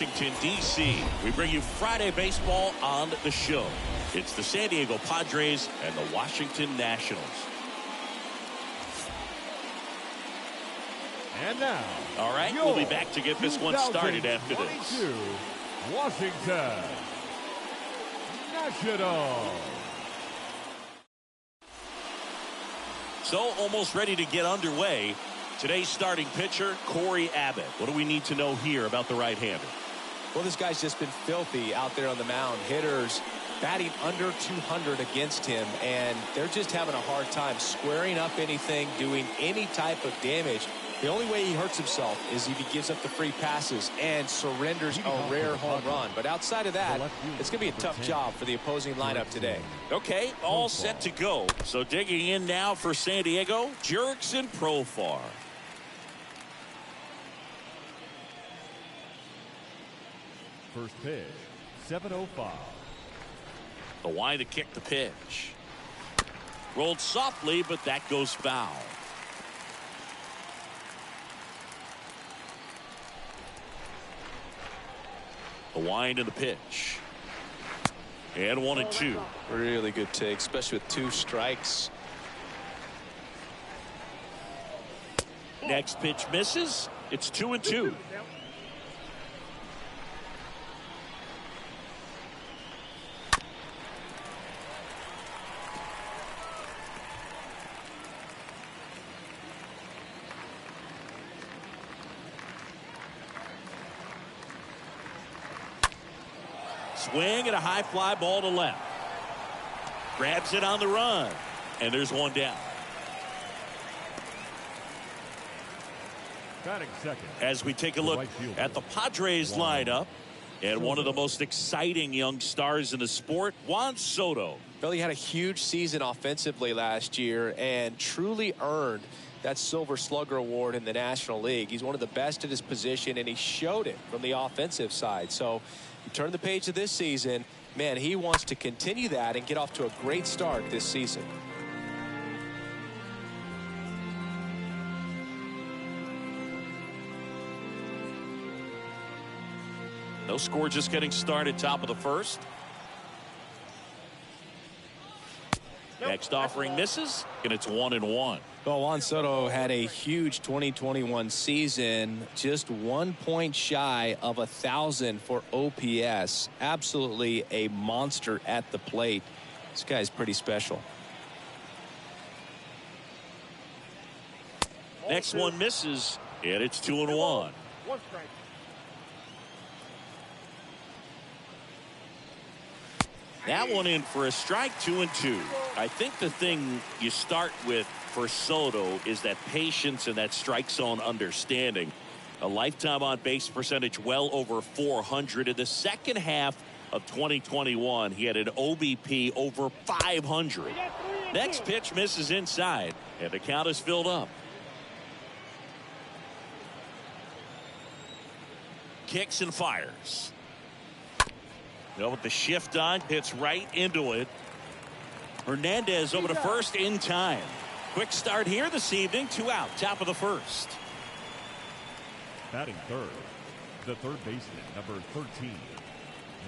Washington, D.C. We bring you Friday baseball on the show. It's the San Diego Padres and the Washington Nationals. And now, all right, we'll be back to get this one started after this. Washington Nationals. So almost ready to get underway. Today's starting pitcher, Abbott. What do we need to know here about the right-hander? Well, this guy's just been filthy out there on the mound. Hitters batting under 200 against him, and they're just having a hard time squaring up anything, doing any type of damage. The only way he hurts himself is if he gives up the free passes and surrenders a rare home run. But outside of that, it's going to be a tough job for the opposing lineup today. Okay, all set to go. So digging in now for San Diego, Jurickson Profar. First pitch, 7:05. The Juan to kick the pitch. Rolled softly, but that goes foul. The wind and the pitch. And 1-2. Really good take, especially with 2 strikes. Next pitch misses. It's 2-2. Swing and a high fly ball to left. Grabs it on the run. And there's one down. Batting second. As we take a look at the Padres lineup, and one of the most exciting young stars in the sport, Juan Soto. Well, he had a huge season offensively last year and truly earned that Silver Slugger Award in the National League. He's one of the best at his position, and he showed it from the offensive side. So you turn the page to this season, man, he wants to continue that and get off to a great start this season. No score, just getting started, top of the first. Next offering misses, and it's 1-1. Well, Juan Soto had a huge 2021 season, just 1 point shy of 1,000 for OPS. Absolutely a monster at the plate. This guy's pretty special. Next one misses, and it's 2-1. That one in for a strike, 2-2. I think the thing you start with for Soto is that patience and that strike zone understanding. A lifetime on base percentage well over 400. In the second half of 2021, he had an OBP over 500. Next pitch misses inside, and the count is filled up. Kicks and fires. With the shift on, hits right into it. Hernandez over to first in time. Quick start here this evening. 2 out, top of the first. Batting third, the third baseman, number 13,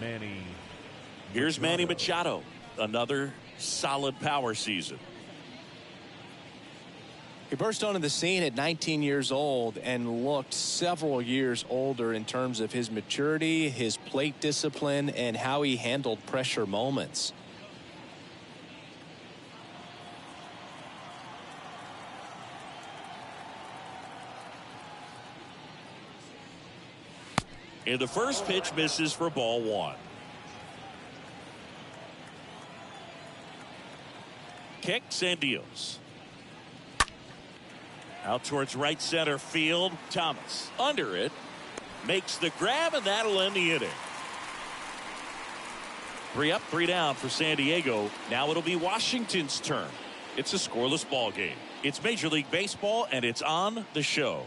Manny. Here's Manny Machado. Another solid power season. He burst onto the scene at 19 years old and looked several years older in terms of his maturity, his plate discipline, and how he handled pressure moments. And the first pitch misses for ball 1. Kicks and deals. Out towards right center field. Thomas under it. Makes the grab, and that'll end the inning. 3 up, 3 down for San Diego. Now it'll be Washington's turn. It's a scoreless ball game. It's Major League Baseball, and it's on the show.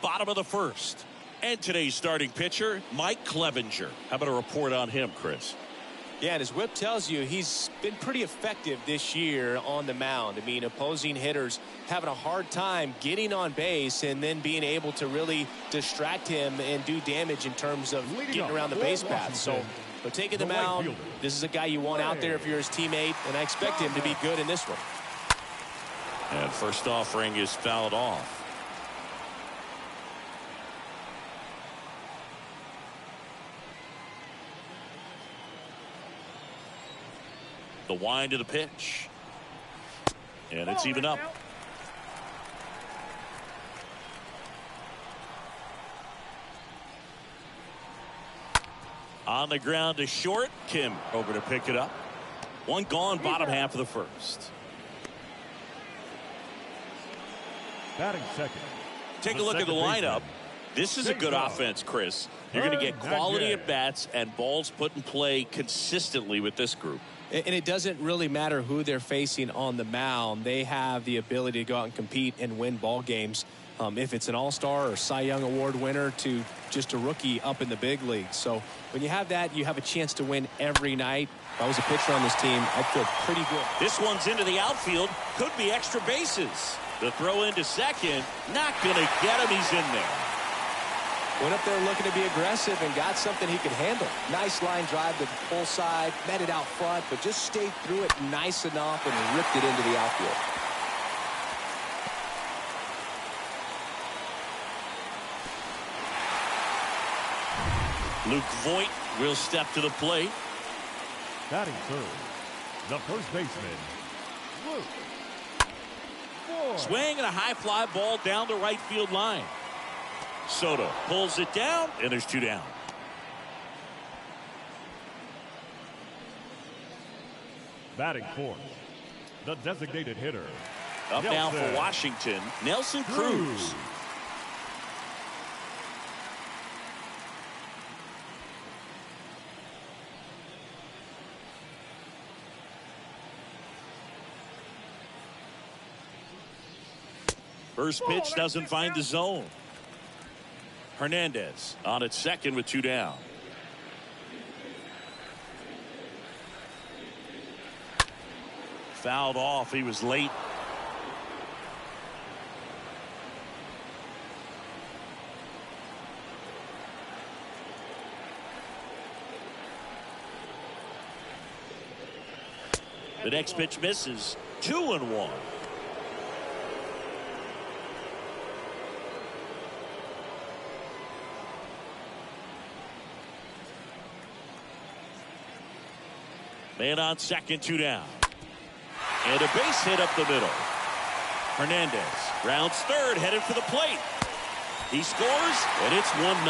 Bottom of the first. And today's starting pitcher, Mike Clevenger. How about a report on him, Chris? Yeah, and his whip tells you he's been pretty effective this year on the mound. I mean, opposing hitters having a hard time getting on base and then being able to really distract him and do damage in terms of getting around the base path. So, but taking the mound, this is a guy you want out there if you're his teammate, and I expect him to be good in this one. And first offering is fouled off. The wind of the pitch. And it's even up. On the ground to short. Kim over to pick it up. One gone, bottom half of the first. Batting second. Take a look at the lineup. This is a good offense, Chris. You're going to get quality at bats and balls put in play consistently with this group. And it doesn't really matter who they're facing on the mound. They have the ability to go out and compete and win ball games. If it's an all-star or Cy Young Award winner to just a rookie up in the big leagues. So when you have that, you have a chance to win every night. If I was a pitcher on this team, I'd feel pretty good. This one's into the outfield. Could be extra bases. The throw into second. Not going to get him. He's in there. Went up there looking to be aggressive and got something he could handle. Nice line drive to the pull side, met it out front, but just stayed through it nice enough and ripped it into the outfield. Luke Voit will step to the plate. Batting third, the first baseman, Luke Voit. Swing and a high fly ball down the right field line. Soto pulls it down, and there's two down. Batting fourth, the designated hitter. Up now for Washington, Nelson Cruz. First pitch doesn't find the zone. Hernandez on at second with two down. Fouled off. He was late. The next pitch misses. 2-1. Man on second, two down. And a base hit up the middle. Hernandez rounds third, headed for the plate. He scores, and it's 1-0.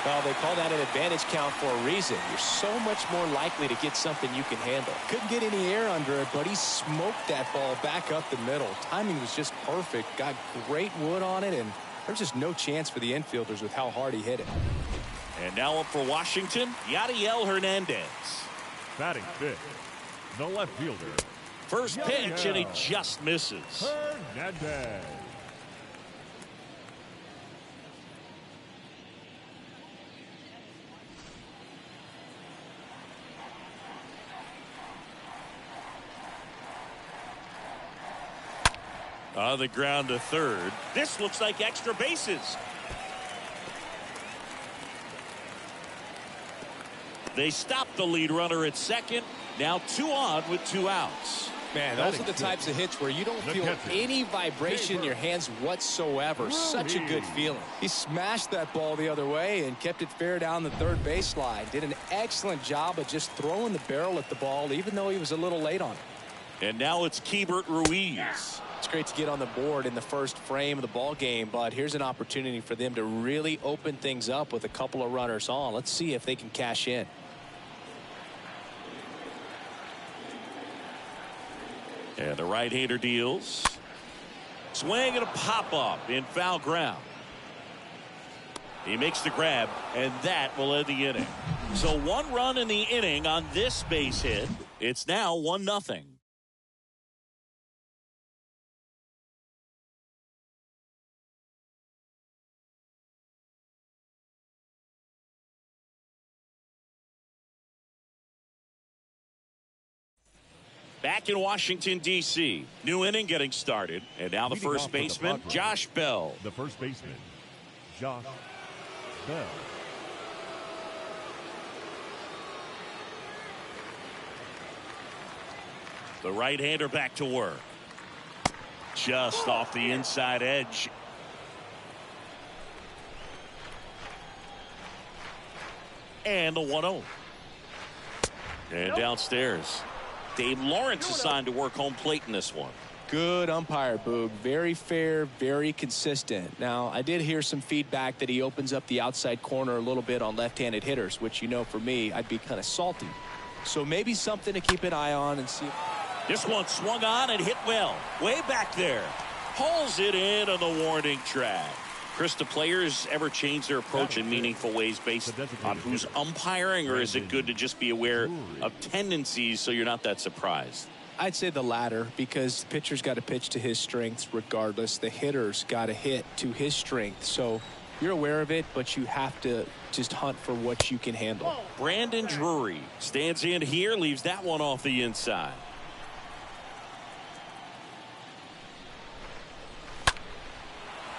Well, they call that an advantage count for a reason. You're so much more likely to get something you can handle. Couldn't get any air under it, but he smoked that ball back up the middle. Timing was just perfect. Got great wood on it, and there's just no chance for the infielders with how hard he hit it. And now up for Washington, Yadiel Hernandez. Batting fifth, the left fielder. First pitch, and he just misses. Hernandez. On the ground to third. This looks like extra bases. They stop the lead runner at second. Now 2 on with 2 outs. Man, those are the types of hits where you don't feel any vibration in your hands whatsoever. Such a good feeling. He smashed that ball the other way and kept it fair down the third baseline. Did an excellent job of just throwing the barrel at the ball, even though he was a little late on it. And now it's Keibert Ruiz. It's great to get on the board in the first frame of the ball game, but here's an opportunity for them to really open things up with a couple of runners on. Let's see if they can cash in. And the right-hander deals. Swing and a pop-up in foul ground. He makes the grab, and that will end the inning. So 1 run in the inning on this base hit. It's now 1-0. Back in Washington, D.C. New inning getting started. And now the Leading first off for the baseman, Padres, Josh Bell. The first baseman, Josh Bell. The right-hander back to work. Just off the inside edge. And the 1-0. And downstairs. Dave Lawrence assigned to work home plate in this one. Good umpire, Boog. Very fair, very consistent. Now, I did hear some feedback that he opens up the outside corner a little bit on left-handed hitters, which, you know, for me, I'd be kind of salty. So maybe something to keep an eye on and see. This one swung on and hit well. Way back there. Pulls it in on the warning track. Chris, do players ever change their approach in meaningful ways based on who's umpiring, or is it good to just be aware of tendencies so you're not that surprised? I'd say the latter, because the pitcher's got to pitch to his strengths regardless. The hitter's got to hit to his strength. So you're aware of it, but you have to just hunt for what you can handle. Brandon Drury stands in here, leaves that one off the inside.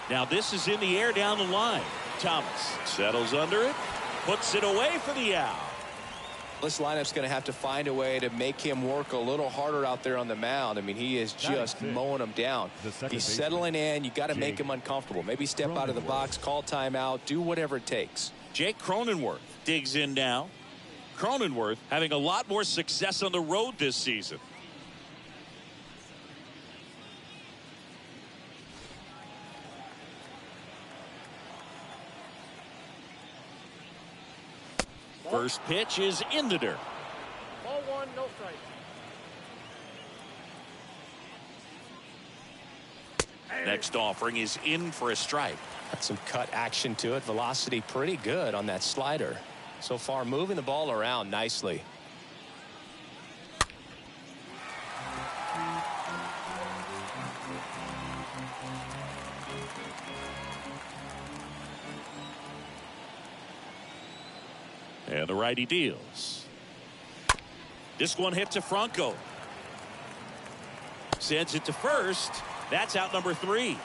Now this is in the air down the line. Thomas settles under it, puts it away for the out. This lineup's going to have to find a way to make him work a little harder out there on the mound. I mean, he is just mowing him down. He's settling in. You got to make him uncomfortable. Maybe step out of the box, call timeout, do whatever it takes. Jake Cronenworth digs in now. Cronenworth having a lot more success on the road this season. First pitch is in the dirt. Ball one, no strike. Next offering is in for a strike. Got some cut action to it. Velocity pretty good on that slider. So far, moving the ball around nicely. And the righty deals. This one hit to Franco. Sends it to first. That's out number 3.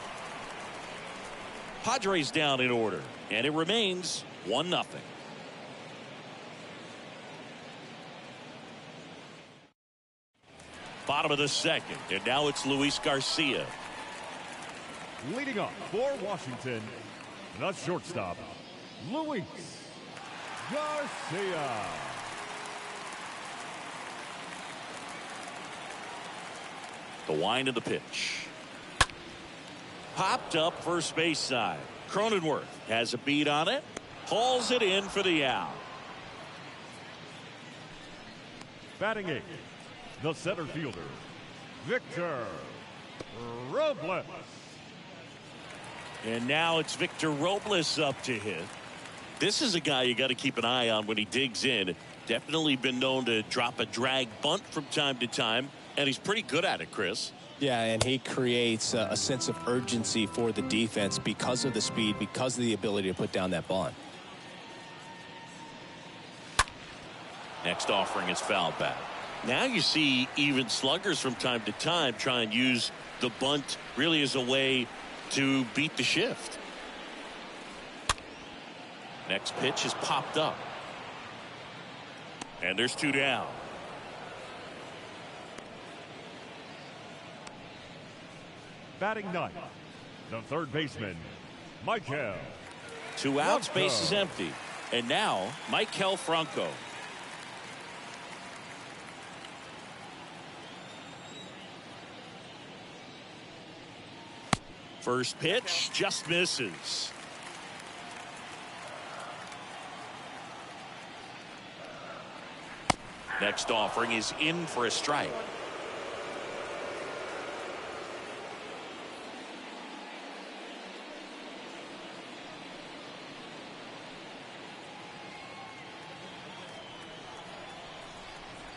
Padres down in order. And it remains 1-0. Bottom of the second. And now it's Luis Garcia. Leading off for Washington, the shortstop, Luis Garcia. The wind of the pitch. Popped up first base side. Cronenworth has a beat on it. Hauls it in for the out. Batting 8th, the center fielder, Victor Robles. And now it's Victor Robles up to hit. This is a guy you got to keep an eye on when he digs in. Definitely been known to drop a drag bunt from time to time, and he's pretty good at it, Chris. Yeah, and he creates a sense of urgency for the defense because of the speed, because of the ability to put down that bunt. Next offering is fouled back. Now you see even sluggers from time to time try and use the bunt really as a way to beat the shift. Next pitch is popped up. And there's 2 down. Batting 9th, the third baseman, Michael. 2 outs, base is empty. And now Maikel Franco. First pitch just misses. Next offering is in for a strike.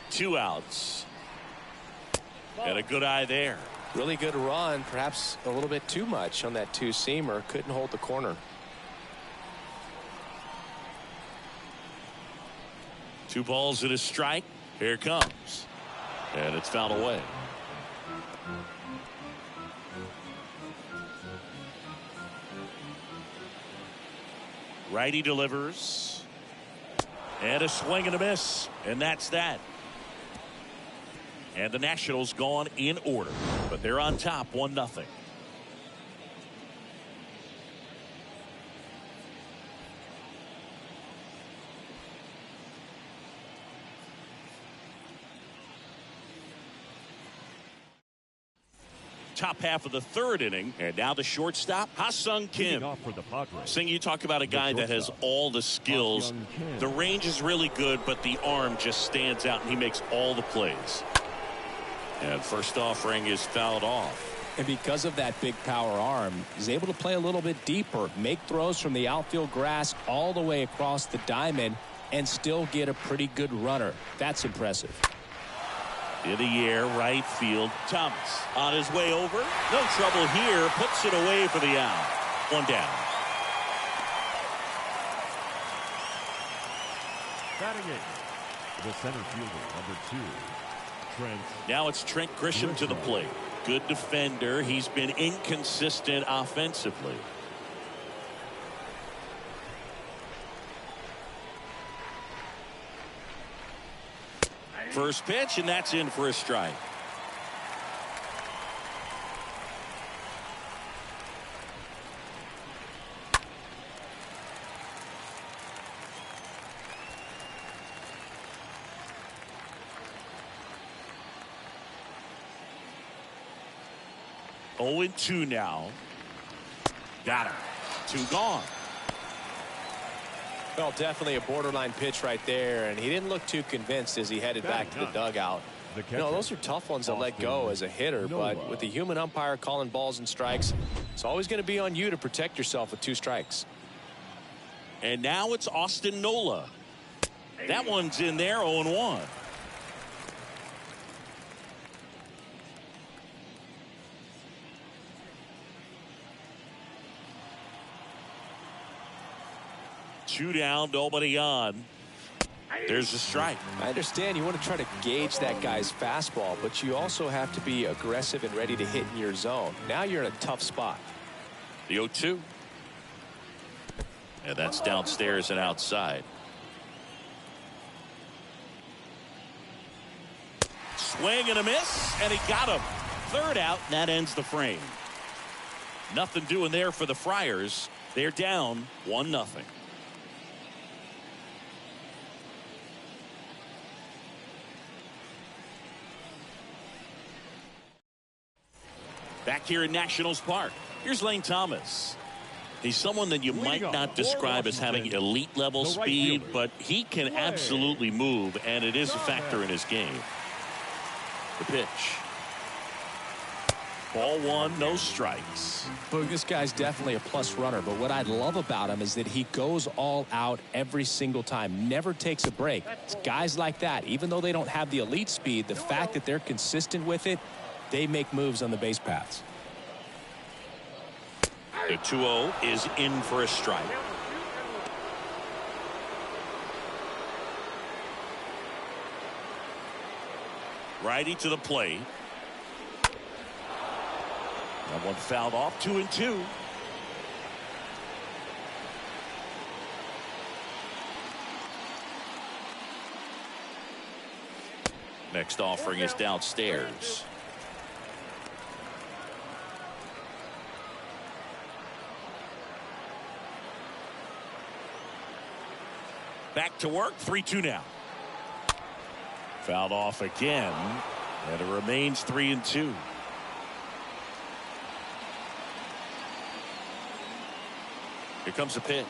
Two outs. And a good eye there. Really good run, perhaps a little bit too much on that 2-seamer. Couldn't hold the corner. 2 balls and a strike. Here it comes. And it's fouled away. Righty delivers. And a swing and a miss. And that's that. And the Nationals gone in order. But they're on top 1-0. Top half of the third inning, and now the shortstop, Ha-Sung Kim. Off for the Padres. Sing, you talk about a guy that has all the skills. The range is really good, but the arm just stands out, and he makes all the plays. And first offering is fouled off. And because of that big power arm, he's able to play a little bit deeper, make throws from the outfield grass all the way across the diamond, and still get a pretty good runner. That's impressive. In the air, right field. Thomas on his way over. No trouble here. Puts it away for the out. One down. Batting eighth, the center fielder, number 2, Trent. Now it's Trent Grisham to the plate. Good defender. He's been inconsistent offensively. First pitch, and that's in for a strike. Oh, 0-2 now. Got him. 2 gone. Well, definitely a borderline pitch right there, and he didn't look too convinced as he headed back to the dugout. You know, those are tough ones to let go as a hitter, but with the human umpire calling balls and strikes, it's always going to be on you to protect yourself with 2 strikes. And now it's Austin Nola. That one's in there, 0-1. Two down, nobody on. There's a strike. I understand you want to try to gauge that guy's fastball, but you also have to be aggressive and ready to hit in your zone. Now you're in a tough spot. The 0-2. And that's downstairs and outside. Swing and a miss, and he got him. Third out, and that ends the frame. Nothing doing there for the Friars. They're down 1-0. Back here in Nationals Park, here's Lane Thomas. He's someone that you might not describe as having elite level speed, but he can absolutely move, and it is a factor in his game. The pitch. Ball 1, no strikes. Boog, this guy's definitely a plus runner, but what I love about him is that he goes all out every single time, never takes a break. It's guys like that, even though they don't have the elite speed, the fact that they're consistent with it, they make moves on the base paths. The 2-0 is in for a strike. Righty to the plate. That one fouled off. 2-2. Next offering is downstairs. Back to work. 3-2 now. Fouled off again, and it remains 3-2. Here comes a pitch,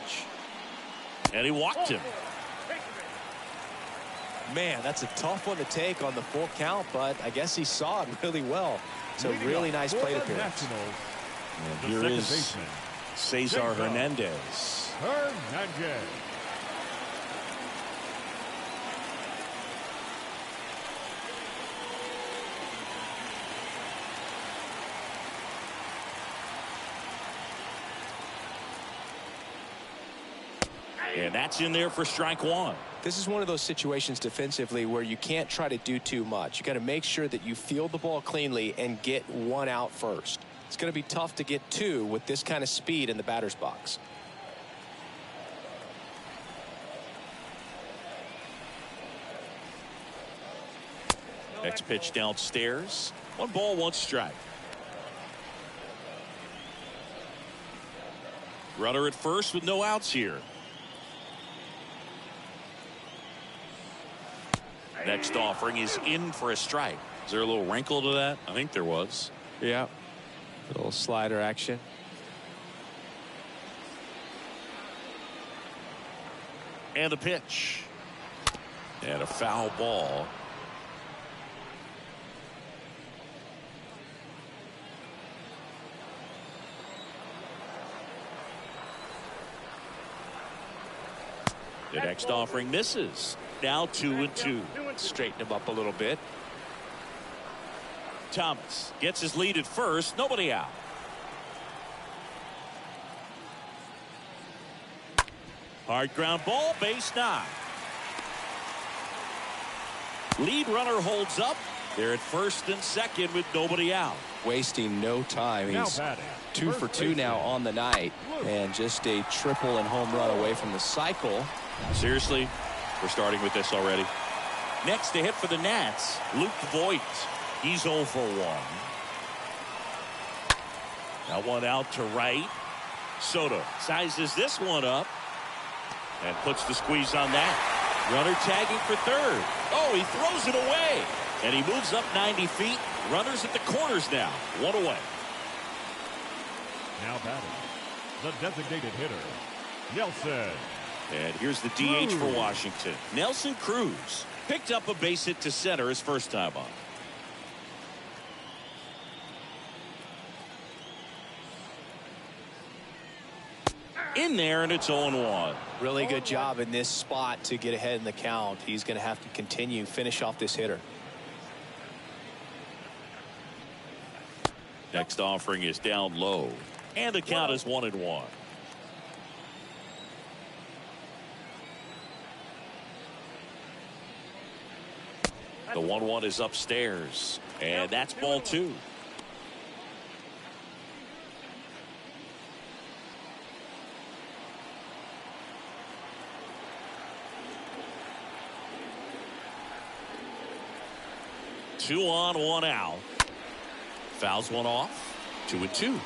and he walked him. Man, that's a tough one to take on the full count, but I guess he saw it really well. It's a really nice plate appearance. And here is Cesar Hernandez. And that's in there for strike 1. This is one of those situations defensively where you can't try to do too much. You got to make sure that you field the ball cleanly and get one out first. It's going to be tough to get two with this kind of speed in the batter's box. Next pitch downstairs. 1 ball, 1 strike. Runner at first with no outs here. Next offering is in for a strike. Is there a little wrinkle to that? I think there was. Yeah. A little slider action. And a pitch. And a foul ball. The next offering misses. Now 2-2. Straighten him up a little bit. Thomas gets his lead at first. Nobody out. Hard ground ball, base 9. Lead runner holds up. They're at first and second with nobody out. Wasting no time. He's 2 for 2 now on the night, and just a triple and home run away from the cycle. Seriously, we're starting with this already. Next to hit for the Nats, Luke Voigt. He's 0 for 1. Now 1 out to right. Soto sizes this one up and puts the squeeze on that. Runner tagging for third. Oh, he throws it away. And he moves up 90 feet. Runners at the corners now. 1 away. Now batting, the designated hitter, Nelson. And here's the DH for Washington. Nelson Cruz picked up a base hit to center his first time up. In there, and it's 0-1. Really good job in this spot to get ahead in the count. He's going to have to continue, finish off this hitter. Next offering is down low, and the count is 1-1. The 1-1 is upstairs, and that's ball 2. Two on, 1 out. Fouls one off. 2-2.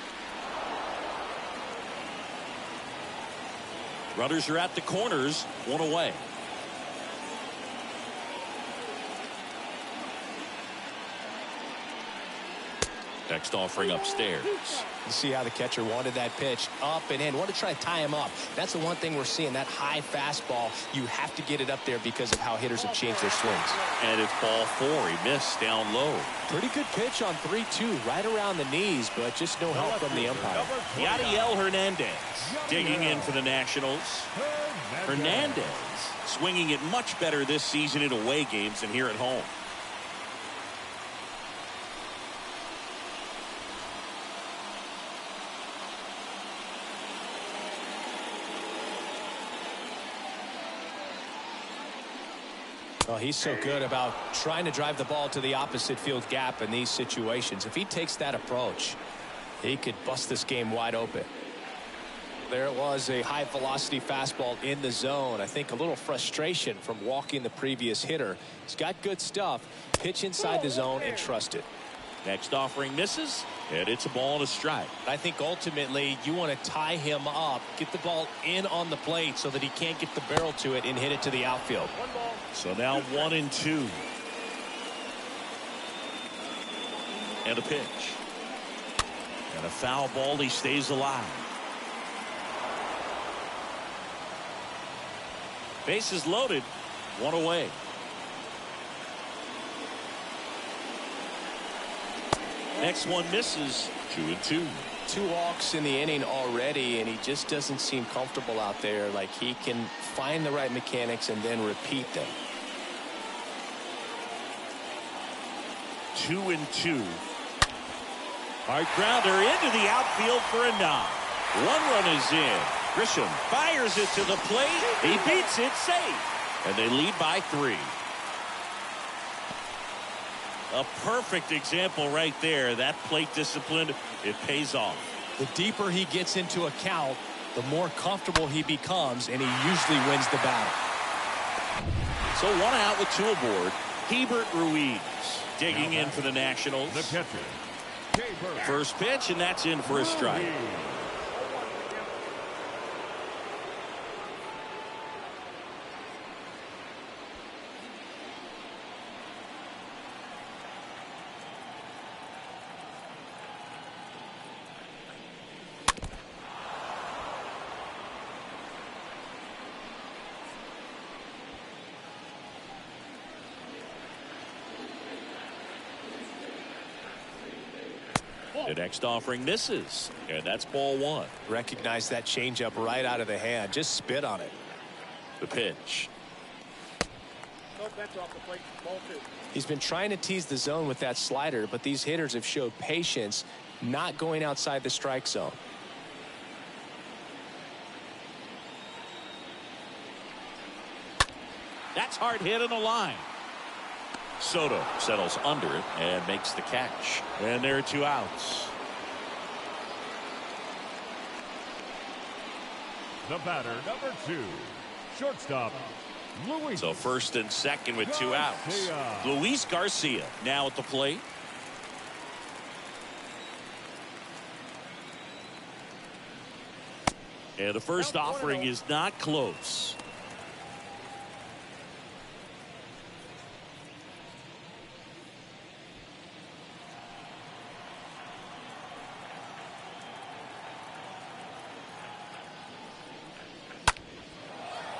Runners are at the corners. 1 away. Next offering upstairs. You see how the catcher wanted that pitch up and in. Wanted to try to tie him up. That's the one thing we're seeing. That high fastball, you have to get it up there because of how hitters have changed their swings. And it's ball 4. He missed down low. Pretty good pitch on 3-2, right around the knees, but just no help from the umpire. Yadiel Hernandez digging in for the Nationals. Hernandez swinging it much better this season in away games than here at home. Well, he's so good about trying to drive the ball to the opposite field gap in these situations. If he takes that approach, he could bust this game wide open. There it was, a high velocity fastball in the zone. I think a little frustration from walking the previous hitter. He's got good stuff. Pitch inside the zone and trust it. Next offering misses, and it's a ball and a strike. I think ultimately you want to tie him up, get the ball in on the plate so that he can't get the barrel to it and hit it to the outfield. So now 1-2. And a pitch. And a foul ball. He stays alive. Bases loaded. 1 away. Next one misses. 2-2. 2 walks in the inning already, and he just doesn't seem comfortable out there. Like he can find the right mechanics and then repeat them. 2-2. Hard grounder into the outfield for a knock. 1 run is in. Grisham fires it to the plate. He beats it safe. And they lead by 3. A perfect example right there. That plate discipline, it pays off. The deeper he gets into a count, the more comfortable he becomes, and he usually wins the battle. So 1 out with 2 aboard. Hebert Ruiz digging in for the Nationals. The catcher, First pitch, and that's in for a strike. The next offering misses, and that's ball 1. Recognize that changeup right out of the hand. Just spit on it. The pitch. No bent off the plate. Ball 2. He's been trying to tease the zone with that slider, but these hitters have showed patience, not going outside the strike zone. That's hard hit on the line. Soto settles under it and makes the catch. And there are 2 outs. the batter, number 2, shortstop, Luis. So first and second with 2 outs. Luis Garcia now at the plate. And the first offering is not close.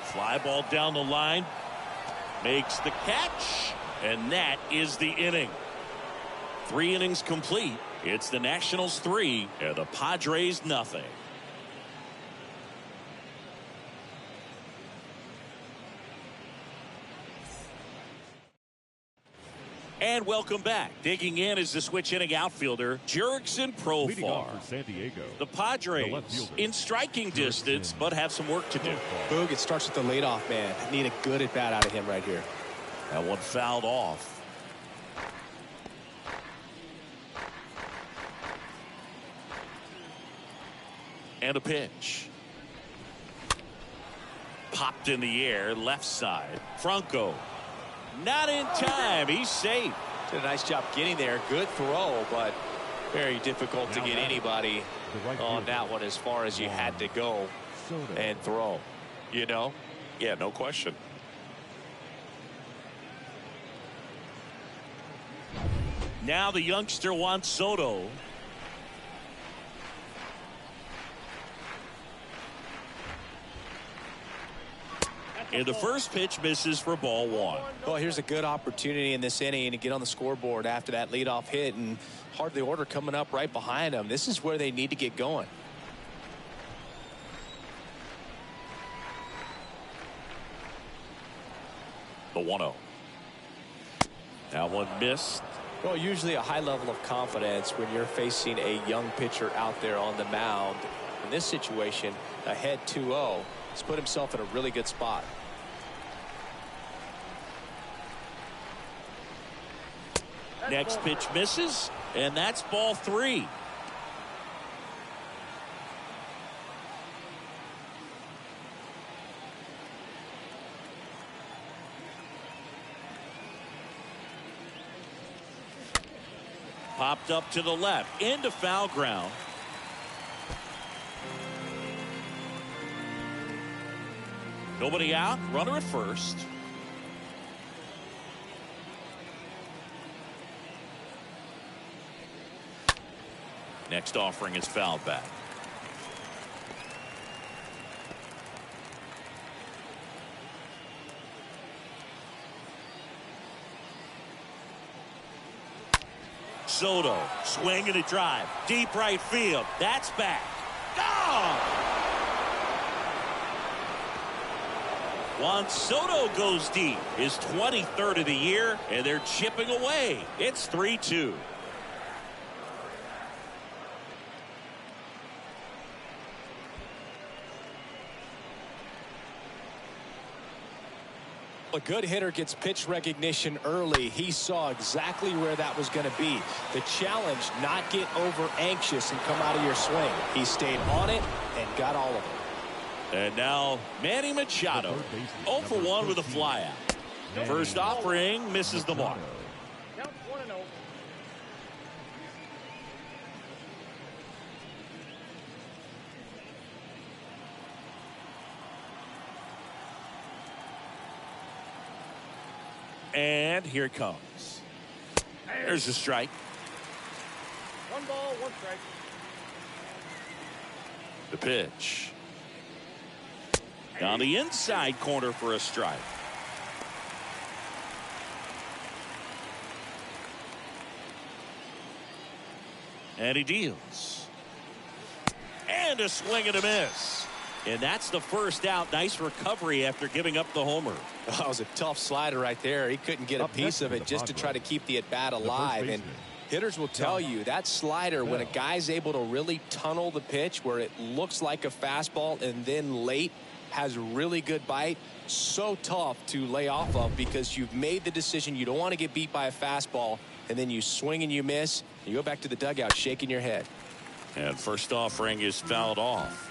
Fly ball down the line. Makes the catch. And that is the inning. 3 innings complete. It's the Nationals 3 and the Padres nothing. And welcome back. Digging in is the switch inning outfielder, Jurickson Leading off Profar. for San Diego, The Padres the left fielder, in striking distance, but have some work to do. Boog, it starts with the leadoff man. Need a good at bat out of him right here. That one fouled off. And a pitch. Popped in the air, left side. Franco. Not in time. He's safe. Did a nice job getting there. Good throw, but very difficult to Now get that, anybody the right on fielder, that one as far as you Juan. had to go Soto. and throw. You know? Yeah, no question. Now the youngster Juan Soto. And the first pitch misses for ball 1. Well, here's a good opportunity in this inning to get on the scoreboard after that leadoff hit, and hardly order coming up right behind them. This is where they need to get going. The 1-0. That one missed. Well, usually a high level of confidence when you're facing a young pitcher out there on the mound. In this situation, ahead 2-0, he's put himself in a really good spot. Next pitch misses, and that's ball 3. Popped up to the left, into foul ground. Nobody out, runner at first. Next offering is fouled back. Soto swinging a drive, deep right field. That's back. Gone. Juan Soto goes deep, his 23rd of the year, and they're chipping away. It's 3-2. A good hitter gets pitch recognition early. He saw exactly where that was going to be. The challenge, not get over anxious and come out of your swing. He stayed on it and got all of it. And now Manny Machado, 0 for 1 with a flyout. First offering misses the mark. Count 1-0. And here it comes. There's a strike. 1 ball, 1 strike. The pitch. Down the inside corner for a strike. And he deals. And a swing and a miss. And that's the first out. Nice recovery after giving up the homer. That was a tough slider right there. He couldn't get a piece of it just to try to keep the at-bat alive. And hitters will tell you that slider, when a guy's able to really tunnel the pitch where it looks like a fastball and then late has really good bite, so tough to lay off of because you've made the decision you don't want to get beat by a fastball, and then you swing and you miss. You go back to the dugout shaking your head. And first offering is fouled off.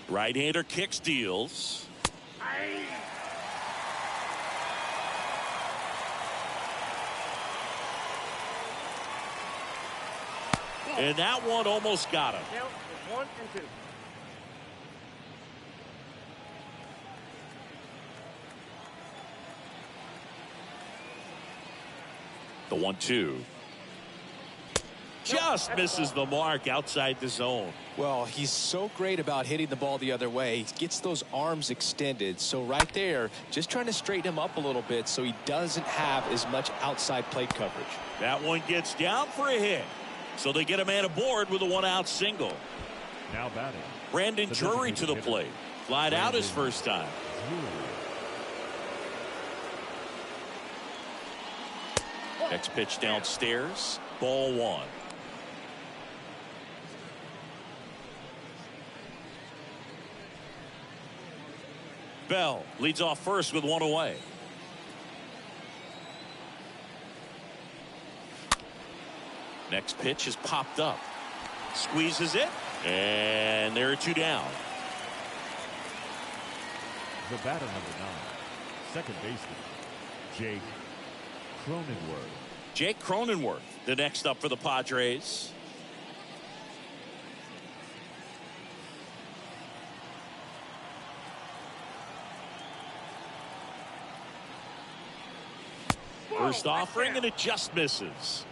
Right-hander kicks, deals. And that one almost got him. Count is 1 and 2. The 1-2. Just misses the mark outside the zone. Well, he's so great about hitting the ball the other way. He gets those arms extended. So right there, just trying to straighten him up a little bit so he doesn't have as much outside plate coverage. That one gets down for a hit. So they get a man aboard with a 1-out single. Now batting. Brandon Drury to the plate. Flied out his first time. Next pitch downstairs. Ball 1. Bell leads off first with 1 away. Next pitch is popped up. Squeezes it. And there are 2 down. The batter, number 9, second baseman, Jake Cronenworth. Jake Cronenworth, the next up for the Padres. First offering, and it just misses.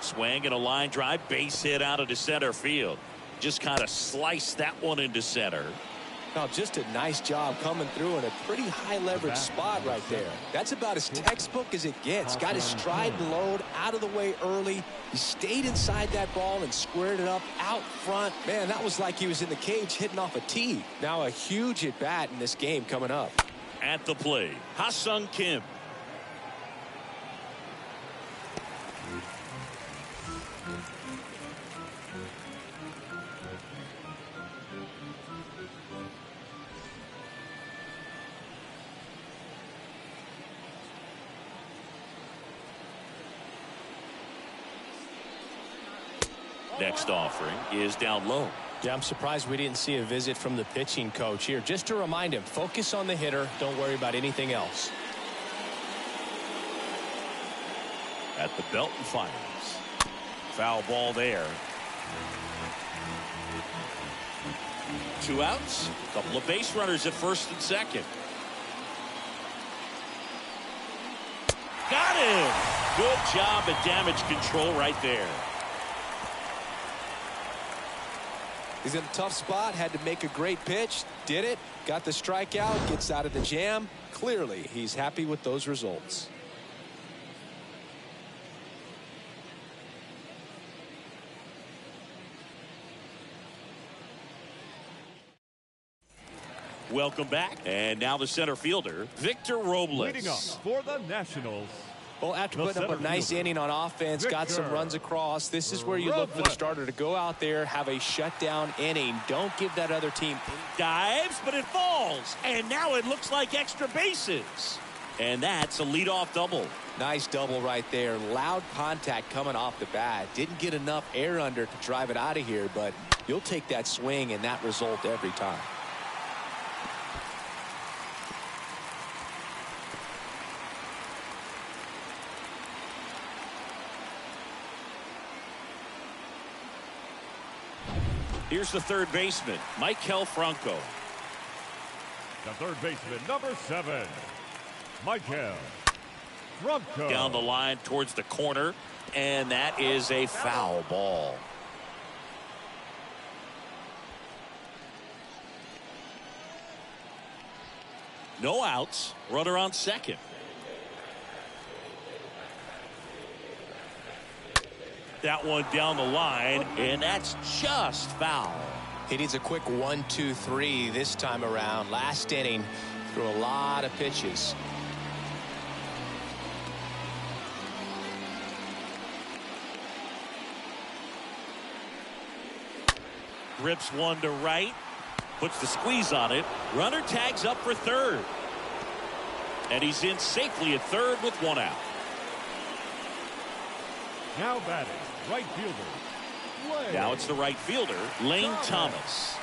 Swing and a line drive, base hit out into center field. Just kind of sliced that one into center. Now, just a nice job coming through in a pretty high leverage spot right there. That's about as textbook as it gets. Got his stride and load out of the way early. He stayed inside that ball and squared it up out front. Man, that was like he was in the cage hitting off a tee. Now a huge at bat in this game coming up. At the plate, Ha-Sung Kim. Next offering is down low. Yeah, I'm surprised we didn't see a visit from the pitching coach here. Just to remind him, focus on the hitter. Don't worry about anything else. At the belt and fires. Foul ball there. 2 outs. A couple of base runners at first and second. Got him. Good job at damage control right there. He's in a tough spot, had to make a great pitch, did it, got the strikeout, gets out of the jam. Clearly, he's happy with those results. Welcome back. And now the center fielder, Victor Robles. Leading off for the Nationals. Well, after putting up a nice inning on offense, got some runs across, this is where you look for the starter to go out there, have a shutdown inning. Don't give that other team. Dives, but it falls. And now it looks like extra bases. And that's a leadoff double. Nice double right there. Loud contact coming off the bat. Didn't get enough air under to drive it out of here, but you'll take that swing and that result every time. Here's the third baseman, Michael Franco. The third baseman, number 7, Michael Franco. Down the line towards the corner, and that is a foul ball. No outs, runner on second. That one down the line, and that's just foul. He needs a quick 1-2-3 this time around. Last inning, threw a lot of pitches. Rips one to right, puts the squeeze on it. Runner tags up for third. And he's in safely at third with one out. Now batting, right fielder. Now it's the right fielder, Lane Thomas.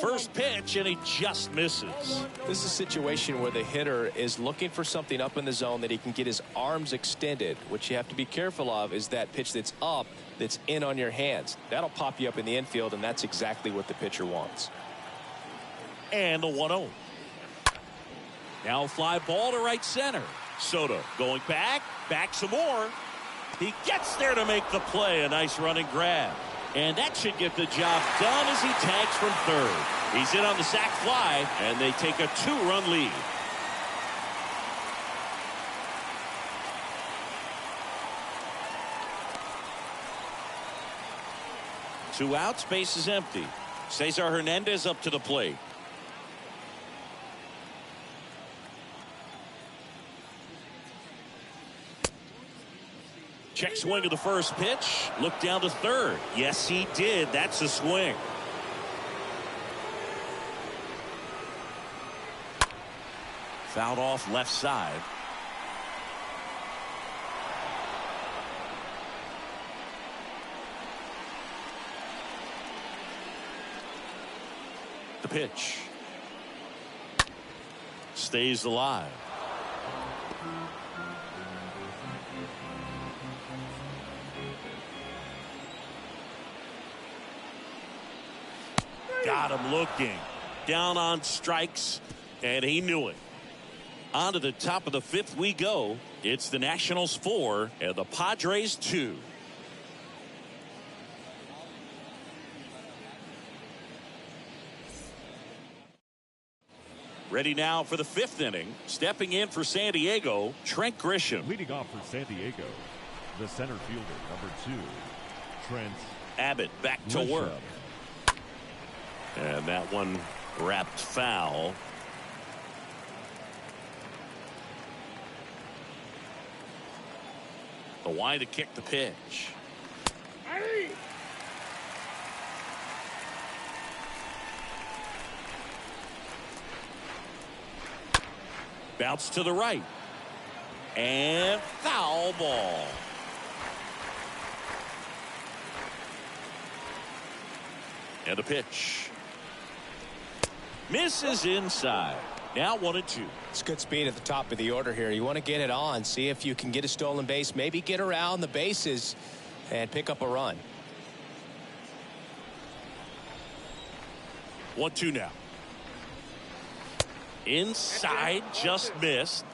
First pitch, and he just misses. This is a situation where the hitter is looking for something up in the zone that he can get his arms extended. What you have to be careful of is that pitch that's up, that's in on your hands. That'll pop you up in the infield, and that's exactly what the pitcher wants. And the 1-0. Now a fly ball to right center. Soto going back some more. He gets there to make the play. A nice running grab. And that should get the job done as he tags from third. He's in on the sac fly, and they take a 2-run lead. Two outs, base is empty. Cesar Hernandez up to the plate. Check swing of the first pitch. Look down to third. Yes, he did. That's a swing. Fouled off left side. The pitch. Stays alive. Got him looking. Down on strikes, and he knew it. On to the top of the fifth we go. It's the Nationals 4 and the Padres 2. Ready now for the fifth inning. Stepping in for San Diego, Trent Grisham. Leading off for San Diego, the center fielder, number 2, Trent Abbott back to Grisham. work. And that one wrapped foul. The wide to kick the pitch. Bounce to the right. And foul ball. And the pitch. Misses inside. Now 1-2. It's good speed at the top of the order here. You want to get it on, see if you can get a stolen base, maybe get around the bases and pick up a run. 1-2 now. Inside, just missed.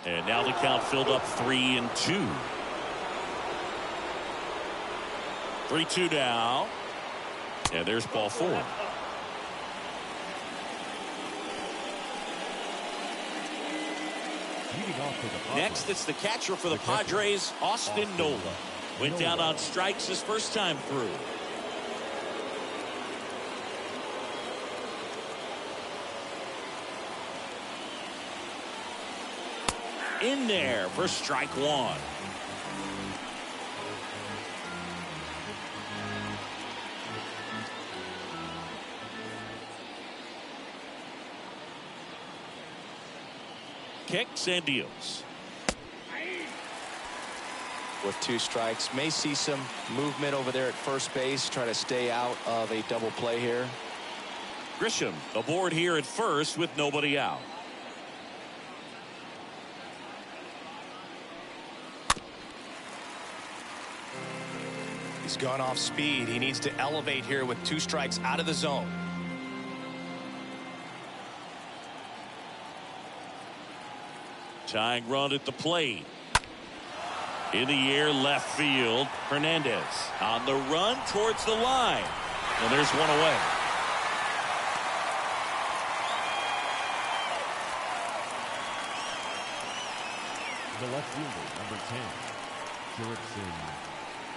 And now the count filled up 3-2. 3-2 now. And there's ball 4. Next, it's the catcher for the Padres, Austin Nola. Went down on strikes his first time through. In there for strike 1. Kicks and deals. With 2 strikes, may see some movement over there at first base, try to stay out of a double play here. Grisham aboard here at first with nobody out. He's gone off speed. He needs to elevate here with 2 strikes out of the zone. Tying run at the plate. In the air, left field. Hernandez on the run towards the line. And there's one away. The left fielder, number 10, Jurickson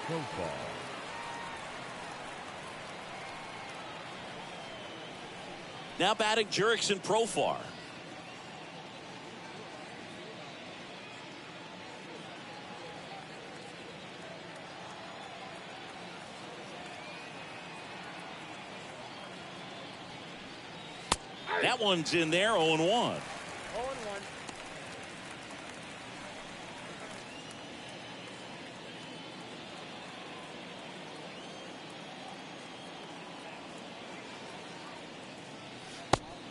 Profar. Now batting Jurickson Profar. That one's in there, 0-1. 0-1.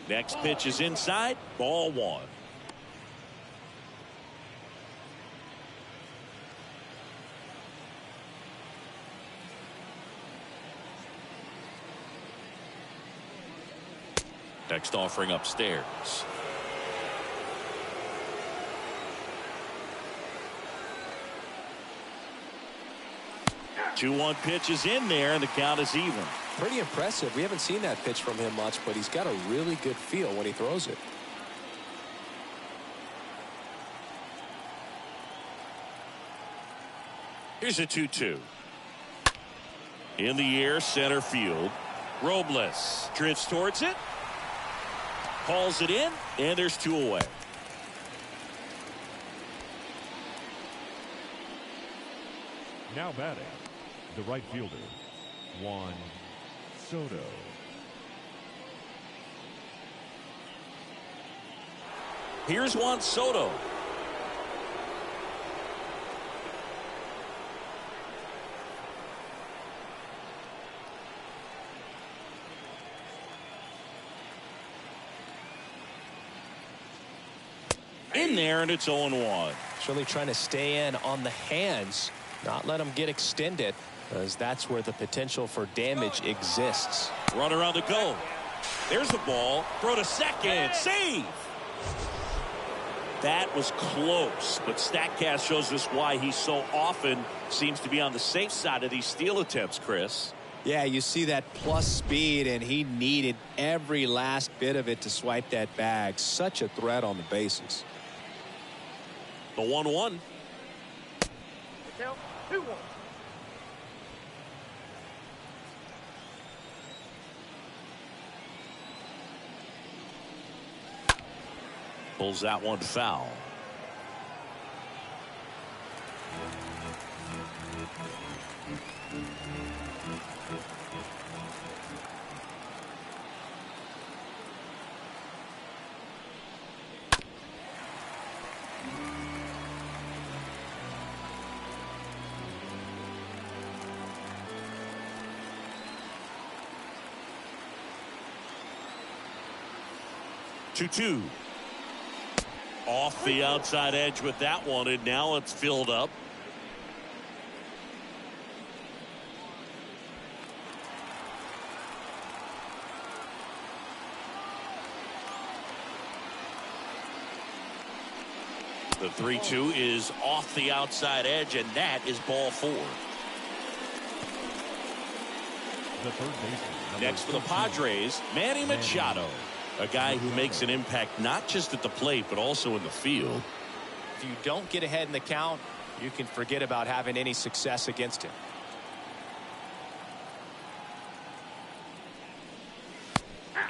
Next pitch is inside, ball 1. Next offering upstairs. Two 1 pitch is in there, and the count is even. Pretty impressive. We haven't seen that pitch from him much, but he's got a really good feel when he throws it. Here's a 2-2. In the air, center field. Robles drifts towards it. Calls it in, and there's 2 away. Now batting, the right fielder, Juan Soto. Here's Juan Soto. In there, and it's 0-1. It's really trying to stay in on the hands, not let them get extended, because that's where the potential for damage exists. Runner on the go. There's the ball. Throw to second. Save. That was close, but StatCast shows us why he so often seems to be on the safe side of these steal attempts, Chris. Yeah, you see that plus speed, and he needed every last bit of it to swipe that bag. Such a threat on the bases. The 1-1. Count 2-1. Pulls that one foul. Two. Off the outside edge with that one, and now it's filled up. The 3-2 is off the outside edge, and that is ball 4. The third baseman. Next for the Padres, Manny Machado. A guy who makes an impact not just at the plate, but also in the field. If you don't get ahead in the count, you can forget about having any success against him.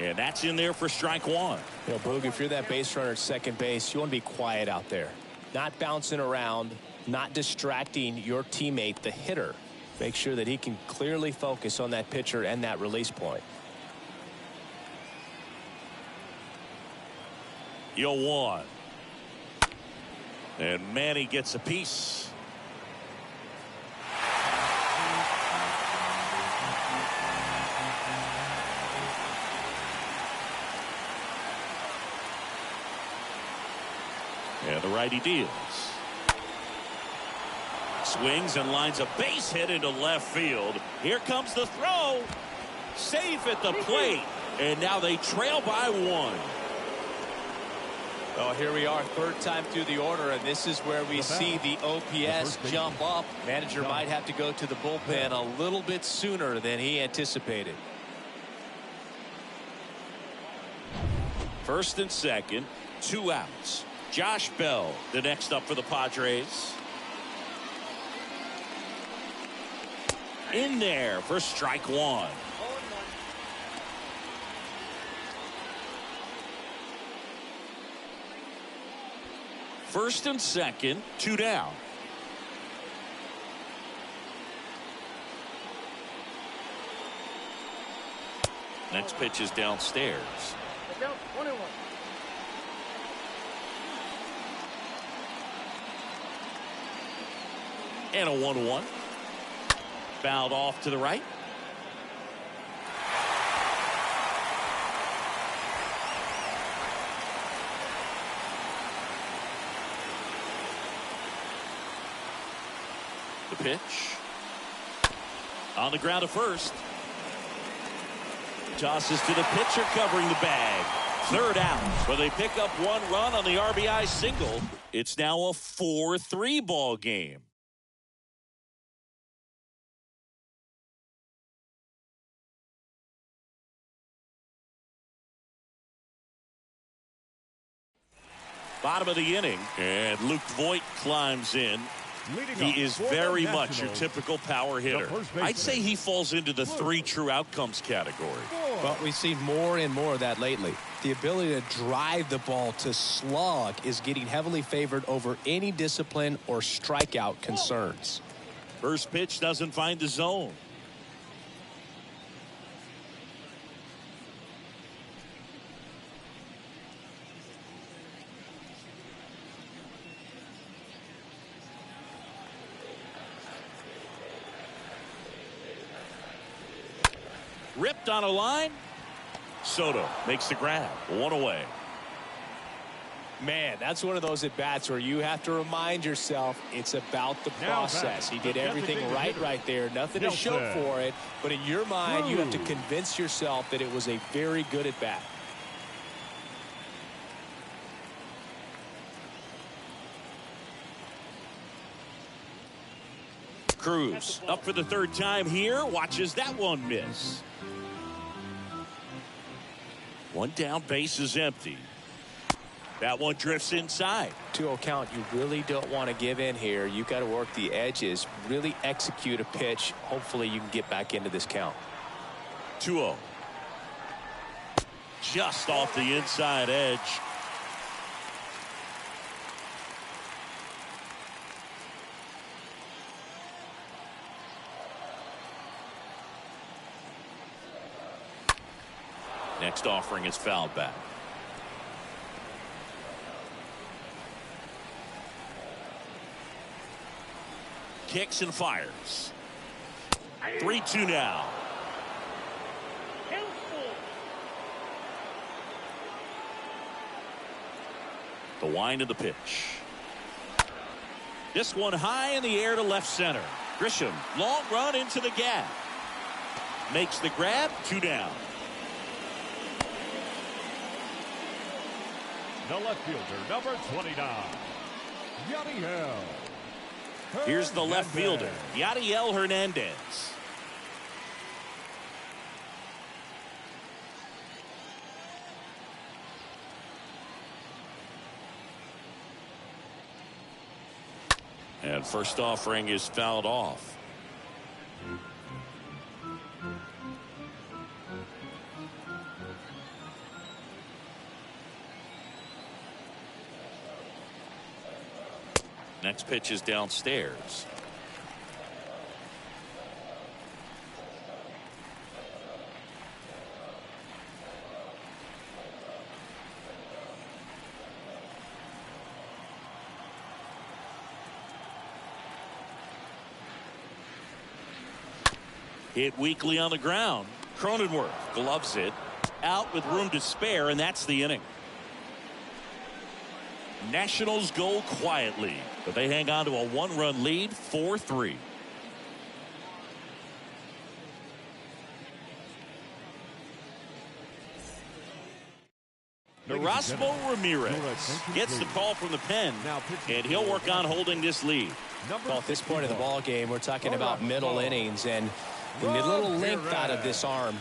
And that's in there for strike one. You know, Boog, if you're that base runner at second base, you want to be quiet out there. Not bouncing around, not distracting your teammate, the hitter. Make sure that he can clearly focus on that pitcher and that release point. Juan. And Manny gets a piece. And the righty deals. Swings and lines a base hit into left field. Here comes the throw. Safe at the plate. And now they trail by one. Oh, here we are, third time through the order, and this is where we see the OPS jump up. Manager might have to go to the bullpen a little bit sooner than he anticipated. First and second, 2 outs. Josh Bell, the next up for the Padres. In there for strike one. First and second, 2 down. Next pitch is downstairs. Down 21. And a 1-1. Fouled off to the right. The pitch. On the ground to first. Tosses to the pitcher covering the bag. Third out. But they pick up 1 run on the RBI single. It's now a 4-3 ball game. Bottom of the inning, and Luke Voit climbs in. He is very much your typical power hitter. I'd say he falls into the 3 true outcomes category. But we've seen more and more of that lately. The ability to drive the ball to slug is getting heavily favored over any discipline or strikeout concerns. First pitch doesn't find the zone. Ripped on a line. Soto makes the grab. 1 away. Man, that's one of those at bats where you have to remind yourself it's about the process. He did everything right there. Nothing to show for it. But in your mind, you have to convince yourself that it was a very good at bat. Cruz up for the 3rd time here. Watches that one miss. 1 down, base is empty. That one drifts inside. 2-0 count. You really don't want to give in here. You've got to work the edges, really execute a pitch. Hopefully you can get back into this count. 2-0. Just off the inside edge. Next offering is fouled back. Kicks and fires. 3-2 now. The wind of the pitch. This one high in the air to left center. Grisham, long run into the gap. Makes the grab. 2 down. The left fielder, number 29, Yadiel. Here's the left fielder, Yadiel Hernandez. And first offering is fouled off. Next pitch is downstairs. Hit weakly on the ground. Cronenworth gloves it out with room to spare, and that's the inning. Nationals go quietly, but they hang on to a one-run lead, 4-3. Erasmo Ramirez gets the call from the pen, and he'll work on holding this lead. Well, at this point of the ball game, we're talking about middle innings, and the little length out of this arm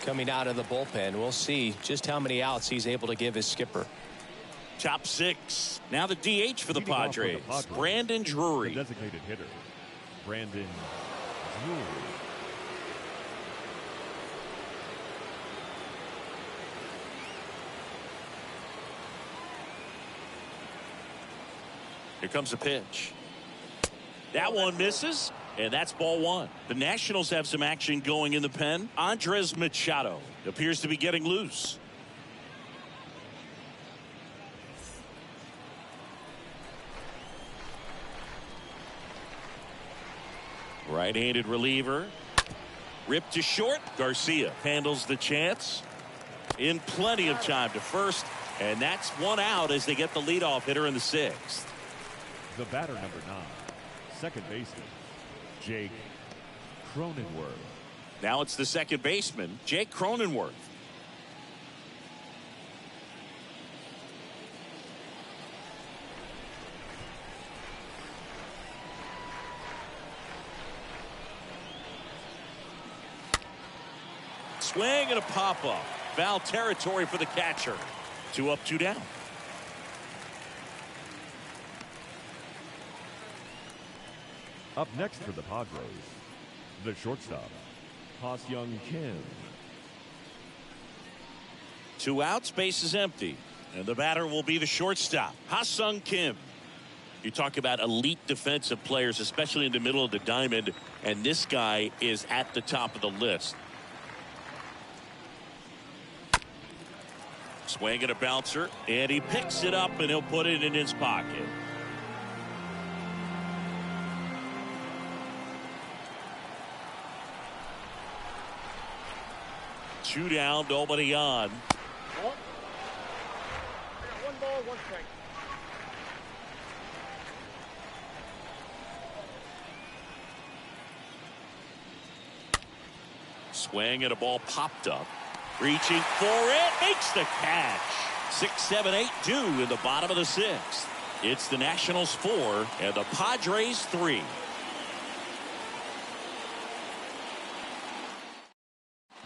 coming out of the bullpen. We'll see just how many outs he's able to give his skipper. Top six. Now the DH for the Padres, Brandon Drury. The designated hitter, Brandon Drury. Here comes the pitch. That one misses, and that's ball one. The Nationals have some action going in the pen. Andres Machado appears to be getting loose. Right-handed reliever. Ripped to short. Garcia handles the chance. In plenty of time to first. And that's one out as they get the leadoff hitter in the sixth. The batter, number 9, second baseman, Jake Cronenworth. Now it's the second baseman, Jake Cronenworth. Swing and a pop-up. Foul territory for the catcher. 2 up, 2 down. Up next for the Padres, the shortstop, Ha-Seong Kim. 2 outs, base is empty. And the batter will be the shortstop, Ha-Seong Kim. You talk about elite defensive players, especially in the middle of the diamond, and this guy is at the top of the list. Swing and a bouncer, and he picks it up, and he'll put it in his pocket. Two down, nobody on. One ball, 1 strike. Swing and a ball popped up. Reaching for it, makes the catch. 6, 7, 8 due in the bottom of the sixth. It's the Nationals 4 and the Padres 3.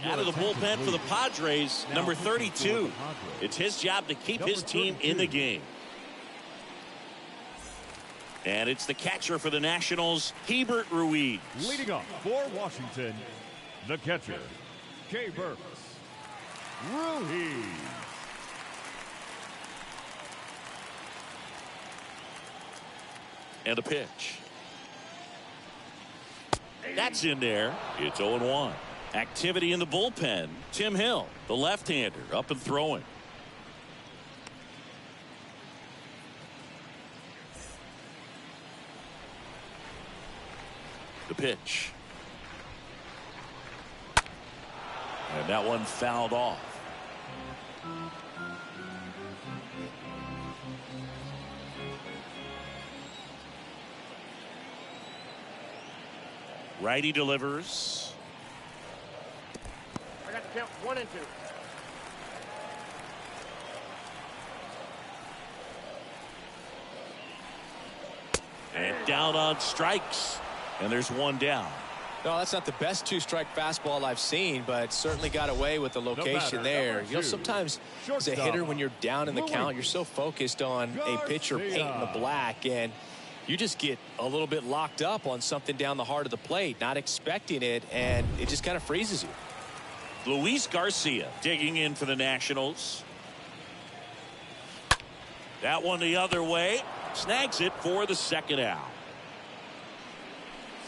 Out of the bullpen for the Padres, number 32. It's his job to keep his team in the game. And it's the catcher for the Nationals, Hebert Ruiz. Leading off for Washington, the catcher, Hebert Ruiz. And a pitch. That's in there. It's 0-1. Activity in the bullpen. Tim Hill, the left-hander, up and throwing. The pitch. And that one fouled off. Righty delivers. I got the count 1 and 2. And down on strikes. And there's 1 down. No, that's not the best 2-strike fastball I've seen, but certainly got away with the location there. You know, sometimes as a hitter, when you're down in the count, you're so focused on a pitcher painting the black, and You just get a little bit locked up on something down the heart of the plate, not expecting it, and it just kind of freezes you. Luis Garcia digging in for the Nationals. That one the other way. Snags it for the second out.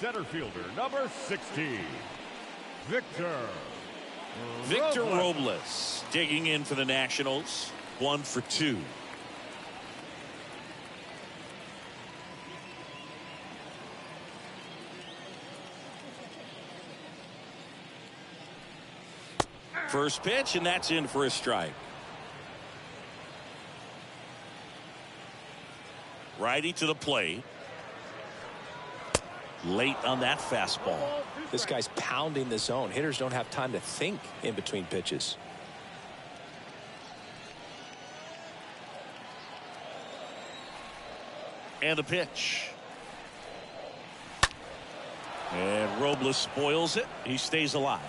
Center fielder number 60, Victor Robles digging in for the Nationals. 1 for 2. First pitch, and that's in for a strike. Righty to the plate. Late on that fastball. This guy's pounding the zone. Hitters don't have time to think in between pitches. And the pitch. And Robles spoils it. He stays alive.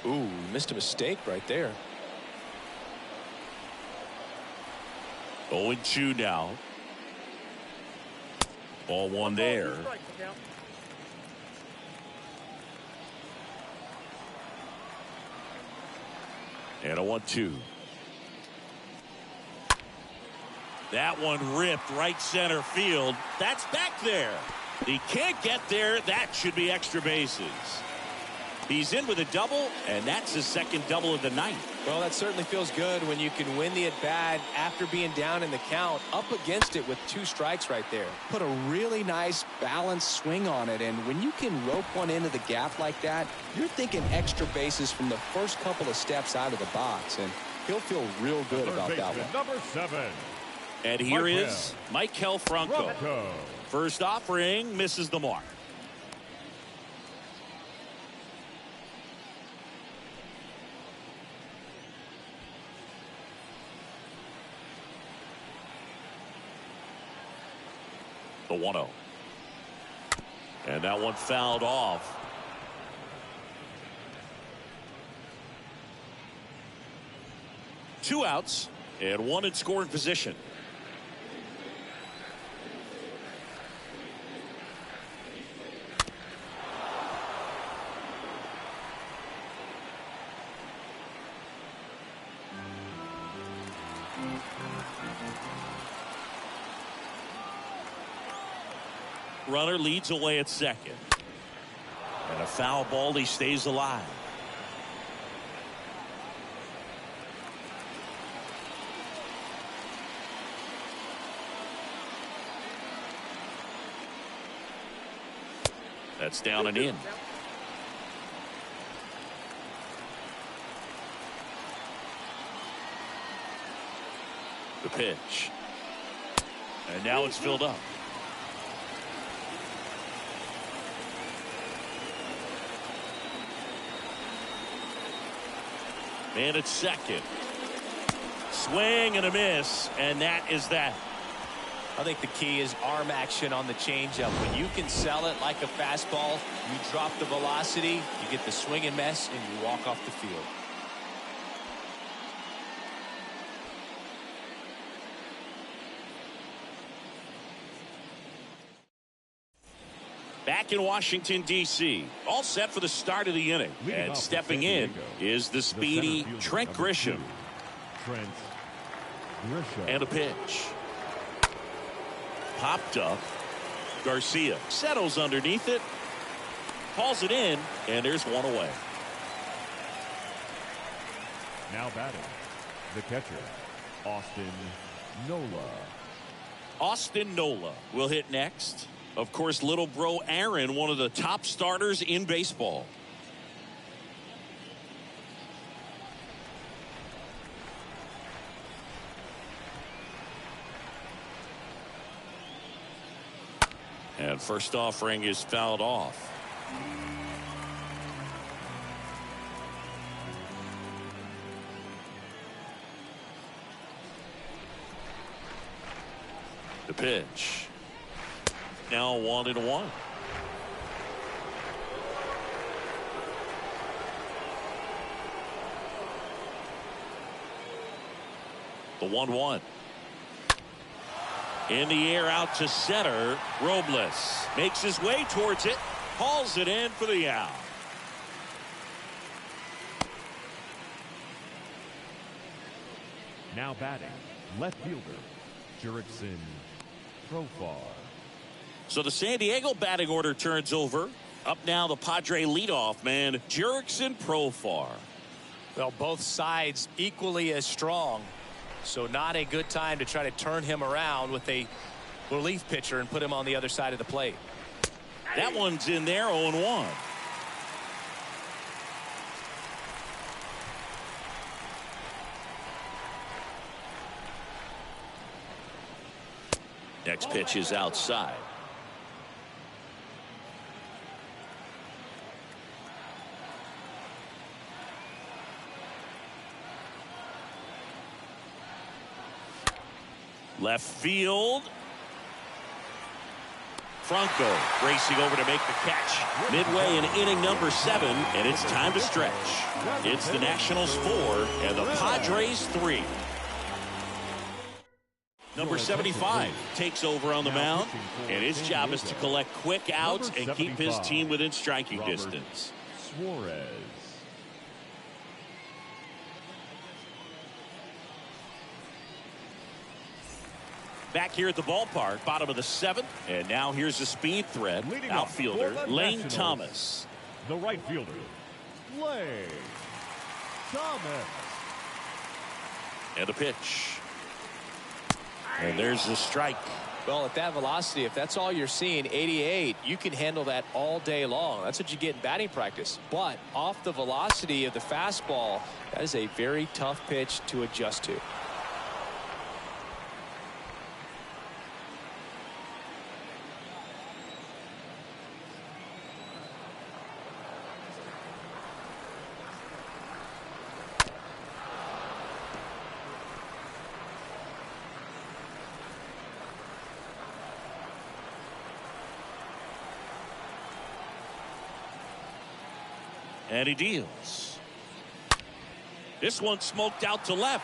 Ooh, missed a mistake right there. 0-2 now. Ball one there. And a 1-2. That one ripped right center field. That's back there. He can't get there. That should be extra bases. He's in with a double, and that's his second double of the night. Well, that certainly feels good when you can win the at-bat after being down in the count, up against it with 2 strikes right there. Put a really nice balanced swing on it, and when you can rope one into the gap like that, you're thinking extra bases from the first couple of steps out of the box, and he'll feel real good about that one. Number 7. And here is Maikel Franco. First offering misses the mark. The 1-0. And that one fouled off. Two outs and one in scoring position. Runner leads away at second. And a foul ball. He stays alive. That's down and in. The pitch. And now it's filled up. And it's second. Swing and a miss, and that is that. I think the key is arm action on the changeup. When you can sell it like a fastball, you drop the velocity, you get the swing and miss, and you walk off the field. Back in Washington, D.C., all set for the start of the inning. And stepping in is the speedy Trent Grisham. And a pitch. Popped up. Garcia settles underneath it. Calls it in, and there's one away. Now batting, the catcher, Austin Nola. Austin Nola will hit next. Of course, little bro Aaron, one of the top starters in baseball. And first offering is fouled off. The pitch. Now 1-1. The 1-1. In the air out to center. Robles makes his way towards it. Hauls it in for the out. Now batting, left fielder, Jurickson Profar. So the San Diego batting order turns over. Up now the Padre leadoff man, Jurickson Profar. Well, both sides equally as strong. So not a good time to try to turn him around with a relief pitcher and put him on the other side of the plate. That one's in there, 0-1. Next pitch is outside. Left field. Franco racing over to make the catch. Midway in inning number 7, and it's time to stretch. It's the Nationals 4 and the Padres 3. Number 75 takes over on the mound, and his job is to collect quick outs and keep his team within striking distance. Suarez. Back here at the ballpark, bottom of the 7th, and now here's the speed threat. Leading Outfielder off for the Lane Nationals, Thomas. The right fielder, Lane Thomas. And the pitch. And there's the strike. Well, at that velocity, if that's all you're seeing, 88, you can handle that all day long. That's what you get in batting practice. But off the velocity of the fastball, that is a very tough pitch to adjust to. And he deals. This one smoked out to left.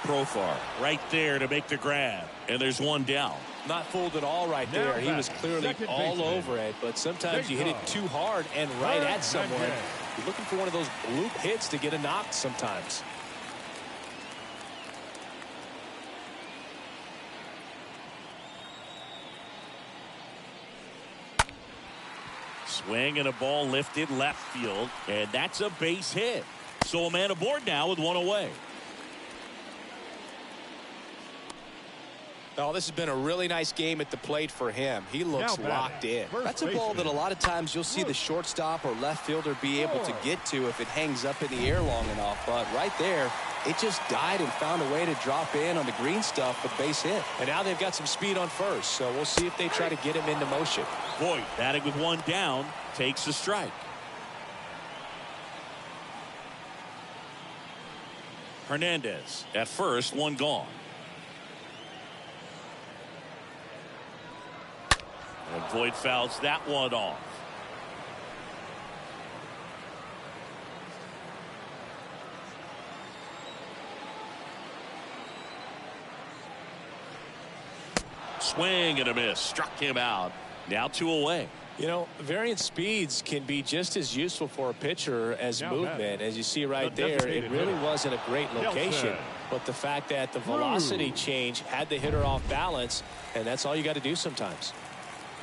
Profar right there to make the grab. And there's one down. Not fooled at all right there. He was clearly all over it, but sometimes you hit it too hard and right at someone. You're looking for one of those loop hits to get a knock sometimes. Swing and a ball lifted left field, and that's a base hit. So a man aboard now with one away. Oh, this has been a really nice game at the plate for him. He looks locked in. That's a ball that a lot of times you'll see the shortstop or left fielder be able to get to if it hangs up in the air long enough. But right there, it just died and found a way to drop in on the green stuff with base hit. And now they've got some speed on first, so we'll see if they try to get him into motion. Voit batting with one down, takes the strike. Hernandez at first, one gone. And Voit fouls that one off. Swing and a miss. Struck him out. Now 2 away. You know, variant speeds can be just as useful for a pitcher as movement. As you see right there, it really wasn't a great location. But the fact that the velocity change had the hitter off balance, and that's all you got to do sometimes.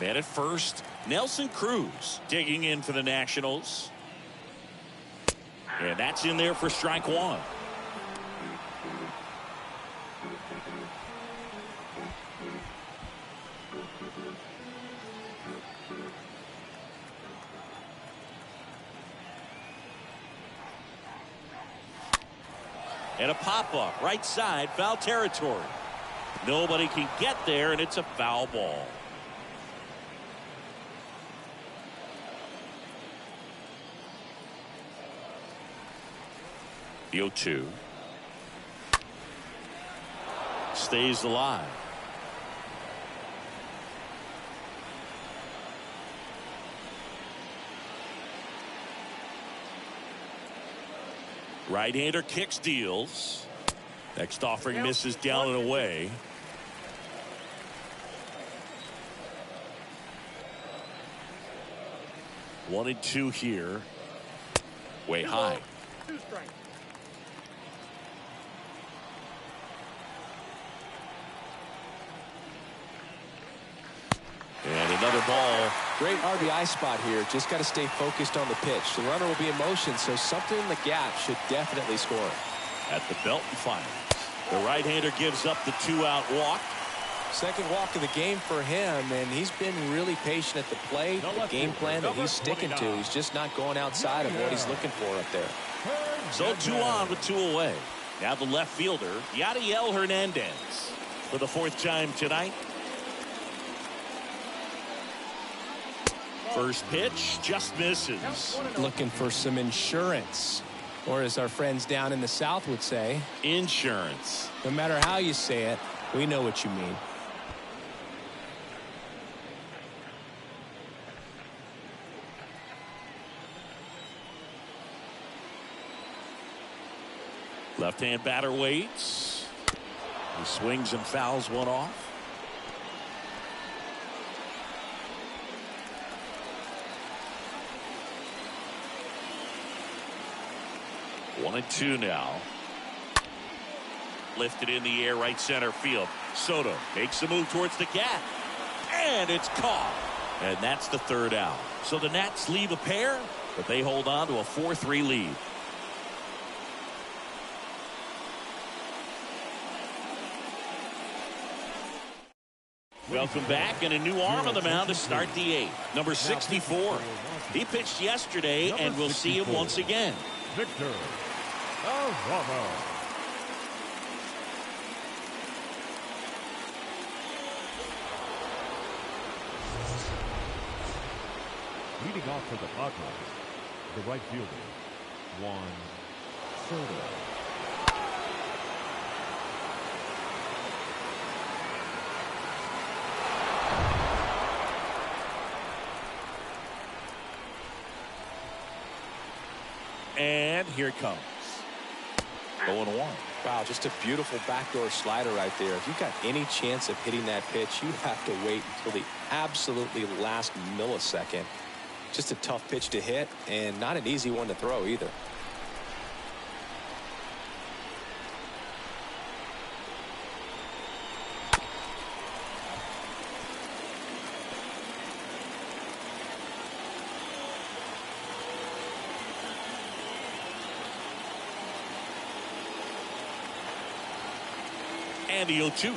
Man at first, Nelson Cruz digging in for the Nationals. And that's in there for strike one. And a pop-up right side, foul territory. Nobody can get there, and it's a foul ball. The 0-2 stays alive. Right-hander kicks, deals. Next offering misses down and away. 1-2 here. Way high. 2 strikes. And another ball. Great RBI spot here. Just got to stay focused on the pitch. The runner will be in motion, so something in the gap should definitely score. At the belt and final. The right-hander gives up the 2-out walk. Second walk of the game for him, and he's been really patient at the plate. The game plan that he's sticking to, he's just not going outside of what he's looking for up there. So 2 on with 2 away. Now the left fielder, Yadiel Hernandez, for the 4th time tonight. First pitch just misses. Looking for some insurance, or as our friends down in the South would say, insurance. No matter how you say it, we know what you mean. Left-hand batter waits. He swings and fouls one off. One and 2 now. Lifted in the air, right center field. Soto makes a move towards the gap, and it's caught. And that's the 3rd out. So the Nats leave a pair, but they hold on to a 4-3 lead. Welcome back, and a new arm on the mound to start the 8th. Number 64. He pitched yesterday, and we'll see him once again. Victor Alvarado. Leading off for the Padres, the right fielder, Juan Soto. And here it comes. 0-1. Wow, just a beautiful backdoor slider right there. If you've got any chance of hitting that pitch, you have to wait until the absolutely last millisecond. Just a tough pitch to hit, and not an easy one to throw either. And the 0-2.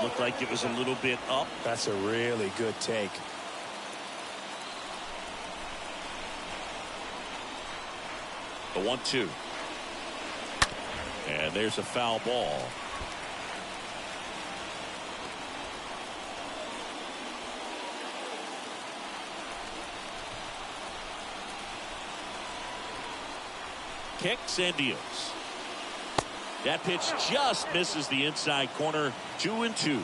Looked like it was a little bit up. That's a really good take. The 1-2. And there's a foul ball. Kicks and deals. That pitch just misses the inside corner. 2-2.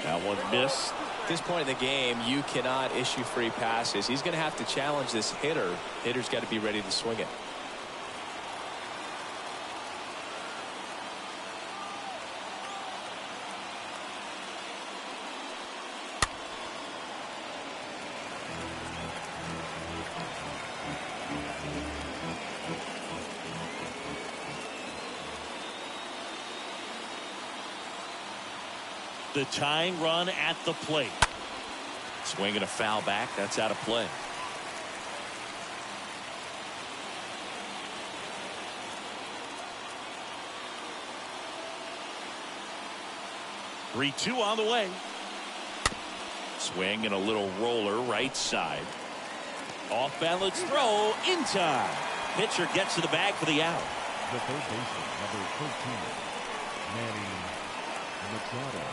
That one missed. At this point in the game, you cannot issue free passes. He's going to have to challenge this hitter. Hitter's got to be ready to swing it. The tying run at the plate. Swinging a foul back. That's out of play. Three-two on the way. Swing and a little roller right side. Off balance throw in time. Pitcher gets to the bag for the out. The third baseman, number 13, Manny Machado.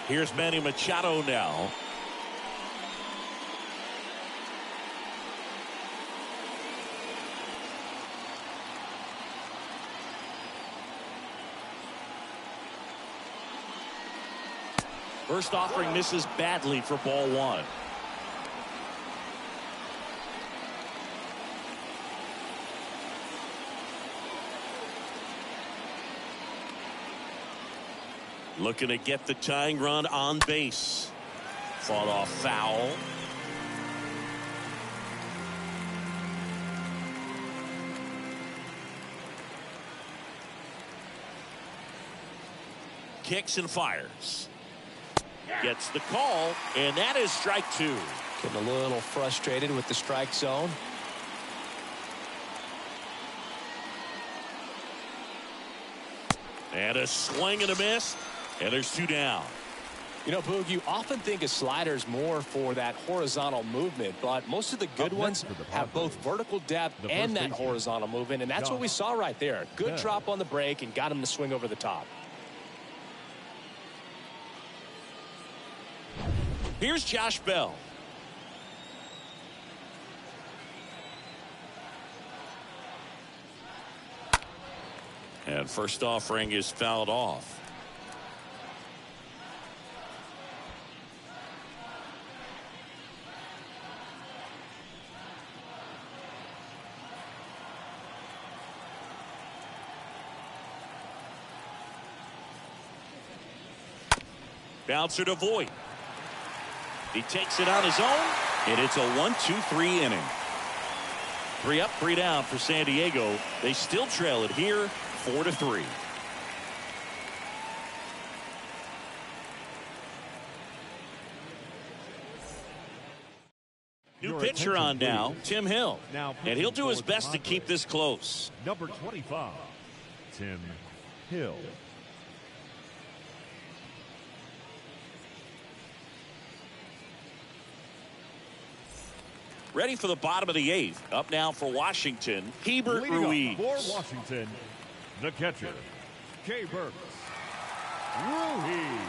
Here's Manny Machado now. First offering misses badly for ball one. Looking to get the tying run on base. Fought off foul. Kicks and fires. Gets the call, and that is strike two. Getting a little frustrated with the strike zone. And a swing and a miss, and there's two down. You know, Boog, you often think of sliders more for that horizontal movement, but most of the good ones have both vertical depth and that horizontal movement, and that's what we saw right there. Good drop on the break and got him to swing over the top. Here's Josh Bell. And first offering is fouled off. Bouncer to Voit. He takes it on his own, and it's a 1-2-3 inning. 3 up, 3 down for San Diego. They still trail it here, 4-3. New pitcher on now, Tim Hill. And he'll do his best to keep this close. Number 25, Tim Hill. Ready for the bottom of the 8th. Up now for Washington, Hebert Ruiz. For Washington, the catcher, Hebert Ruiz.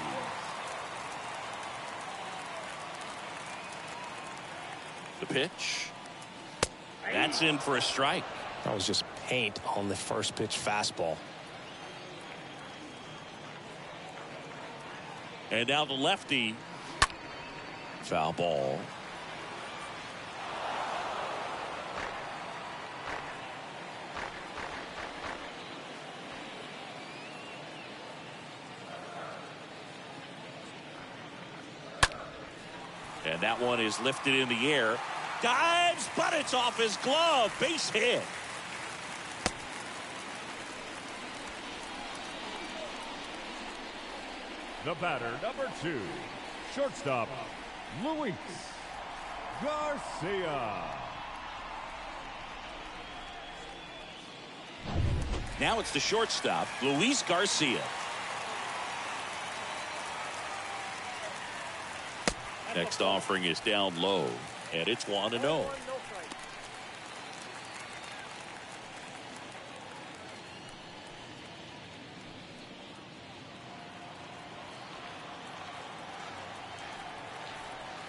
The pitch. That's in for a strike. That was just paint on the first pitch fastball. And now the lefty. Foul ball. And that one is lifted in the air. Dives, but it's off his glove. Base hit. The batter, number 2, shortstop, Luis Garcia. Now it's the shortstop, Luis Garcia. Next offering is down low, and it's 1-0.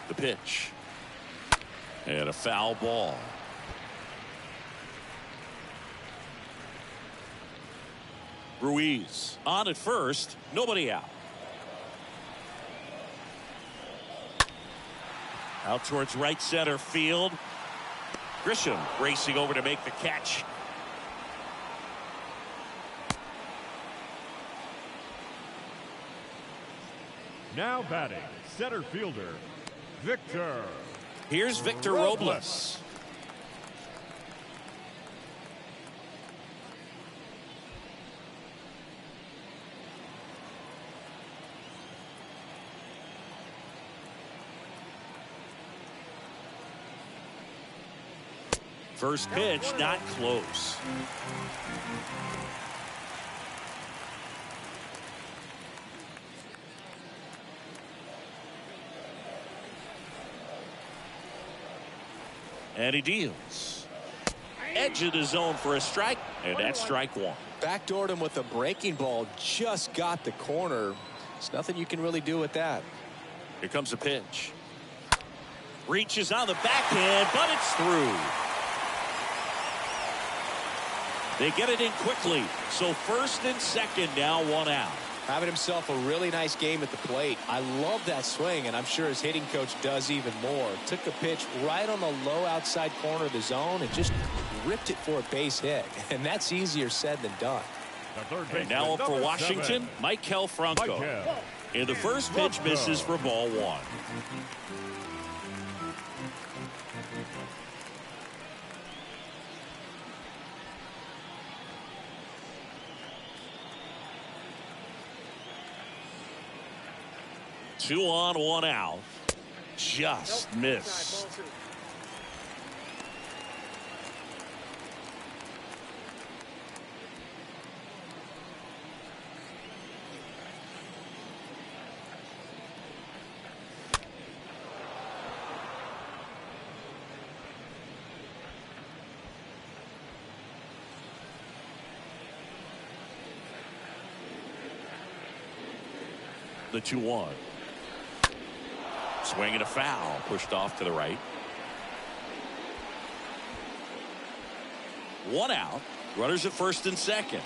The pitch. And a foul ball. Ruiz on at first, nobody out. Out towards right center field. Grisham racing over to make the catch. Now batting, center fielder, Victor. Here's Victor Robles. First pitch, not close. And he deals. Edge of the zone for a strike, and that's strike one. Backdoored him with a breaking ball, just got the corner. There's nothing you can really do with that. Here comes a pitch. Reaches on the backhand, but it's through. They get it in quickly. So first and second now, 1 out. Having himself a really nice game at the plate. I love that swing, and I'm sure his hitting coach does even more. Took a pitch right on the low outside corner of the zone and just ripped it for a base hit. And that's easier said than done. And now up for Washington, Michael Franco. And the first pitch misses for ball one. Two on, one out. Just missed. The 2-1. Swing and a foul, pushed off to the right. One out. Runners at first and second.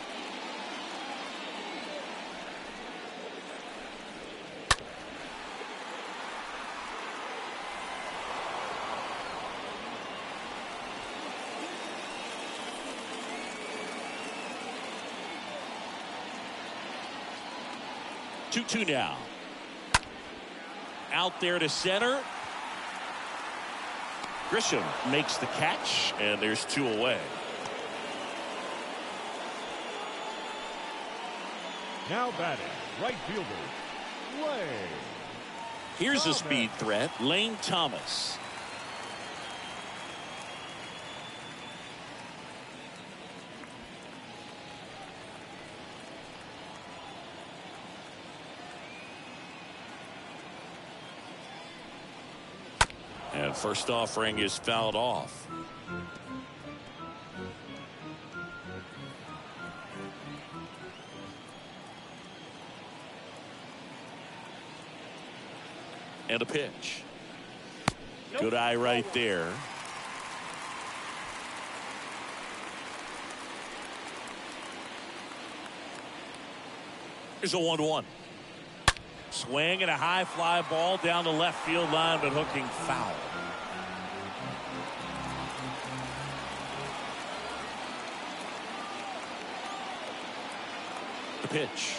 Two now. Out there to center. Grisham makes the catch, and there's two away. Now batting, right fielder, Lane. Here's a speed threat, Lane Thomas. And first offering is fouled off. And a pitch. Good eye right there. Here's a 1-1. Swing and a high fly ball down the left field line, but hooking foul. The pitch.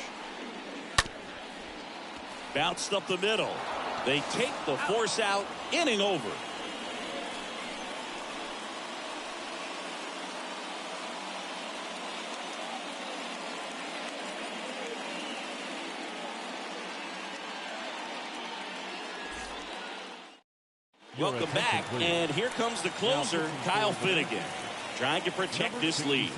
Bounced up the middle. They take the force out. Inning over. Welcome back, and here comes the closer, Kyle Finnegan, trying to protect this lead.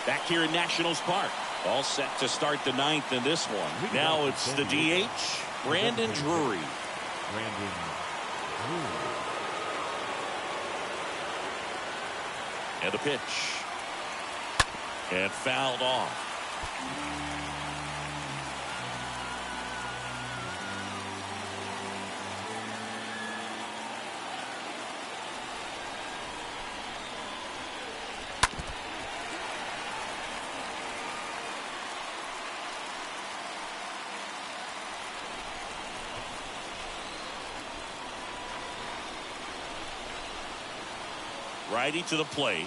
Back here in Nationals Park. All set to start the ninth in this one. Now it's the DH, Brandon Drury. And the pitch. And fouled off. Righty to the plate.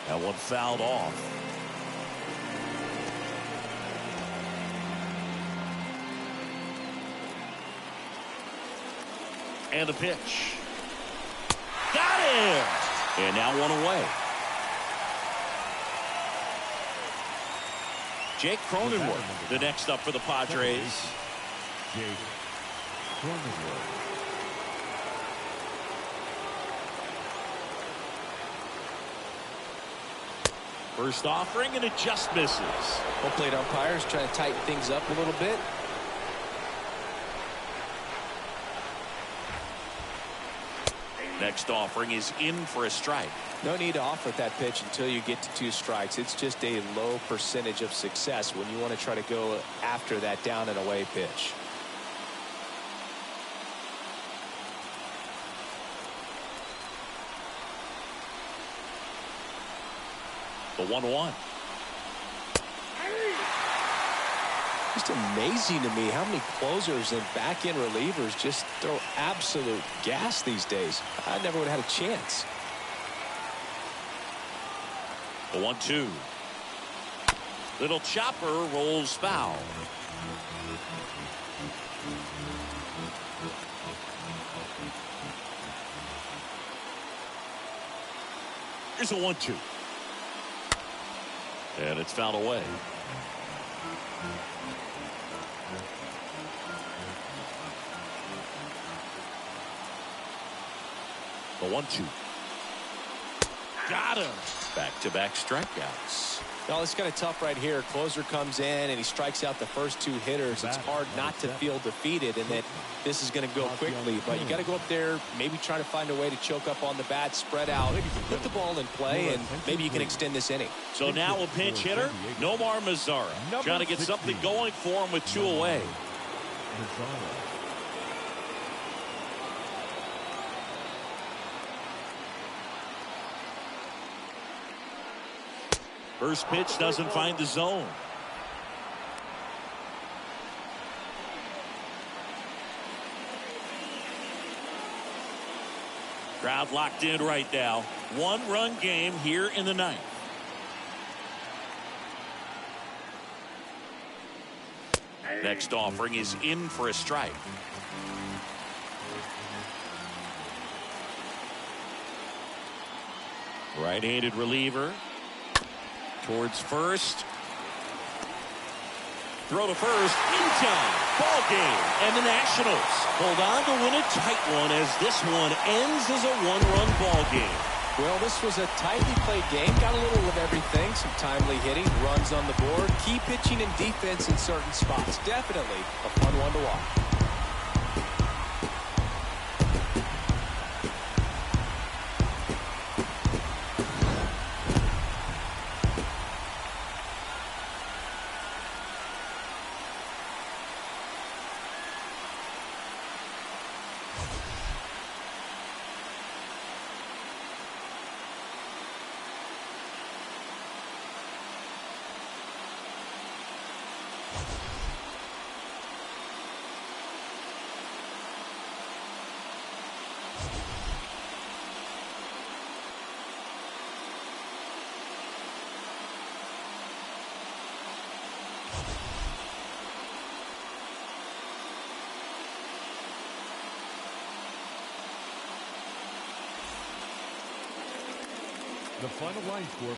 That one fouled off. And the pitch. Got him! And now one away. Jake Cronenworth, the next up for the Padres. Jake Cronenworth. First offering, and it just misses. Home plate umpires trying to tighten things up a little bit. Next offering is in for a strike. No need to offer that pitch until you get to 2 strikes. It's just a low percentage of success when you want to try to go after that down and away pitch. The 1-1. Just amazing to me how many closers and back-end relievers just throw absolute gas these days. I never would have had a chance. The 1-2. Little chopper rolls foul. Here's a 1-2. And it's fouled away. The 1-2. Got him. Back-to-back strikeouts. Well, it's kind of tough right here. Closer comes in and he strikes out the first two hitters. It's hard not to feel defeated and that this is going to go quickly. But you got to go up there, maybe try to find a way to choke up on the bat, spread out, put the ball in play, and maybe you can extend this inning. So now a pinch hitter, Nomar Mazara, trying to get something going for him with 2 away. First pitch doesn't find the zone. Crowd locked in right now. 1-run game here in the 9th. Next offering is in for a strike. Right-handed reliever. Towards first. Throw to first. In time. Ball game. And the Nationals hold on to win a tight one as this one ends as a 1-run ball game. Well, this was a tightly played game. Got a little of everything. Some timely hitting, runs on the board, key pitching and defense in certain spots. Definitely a fun one to watch. The final line score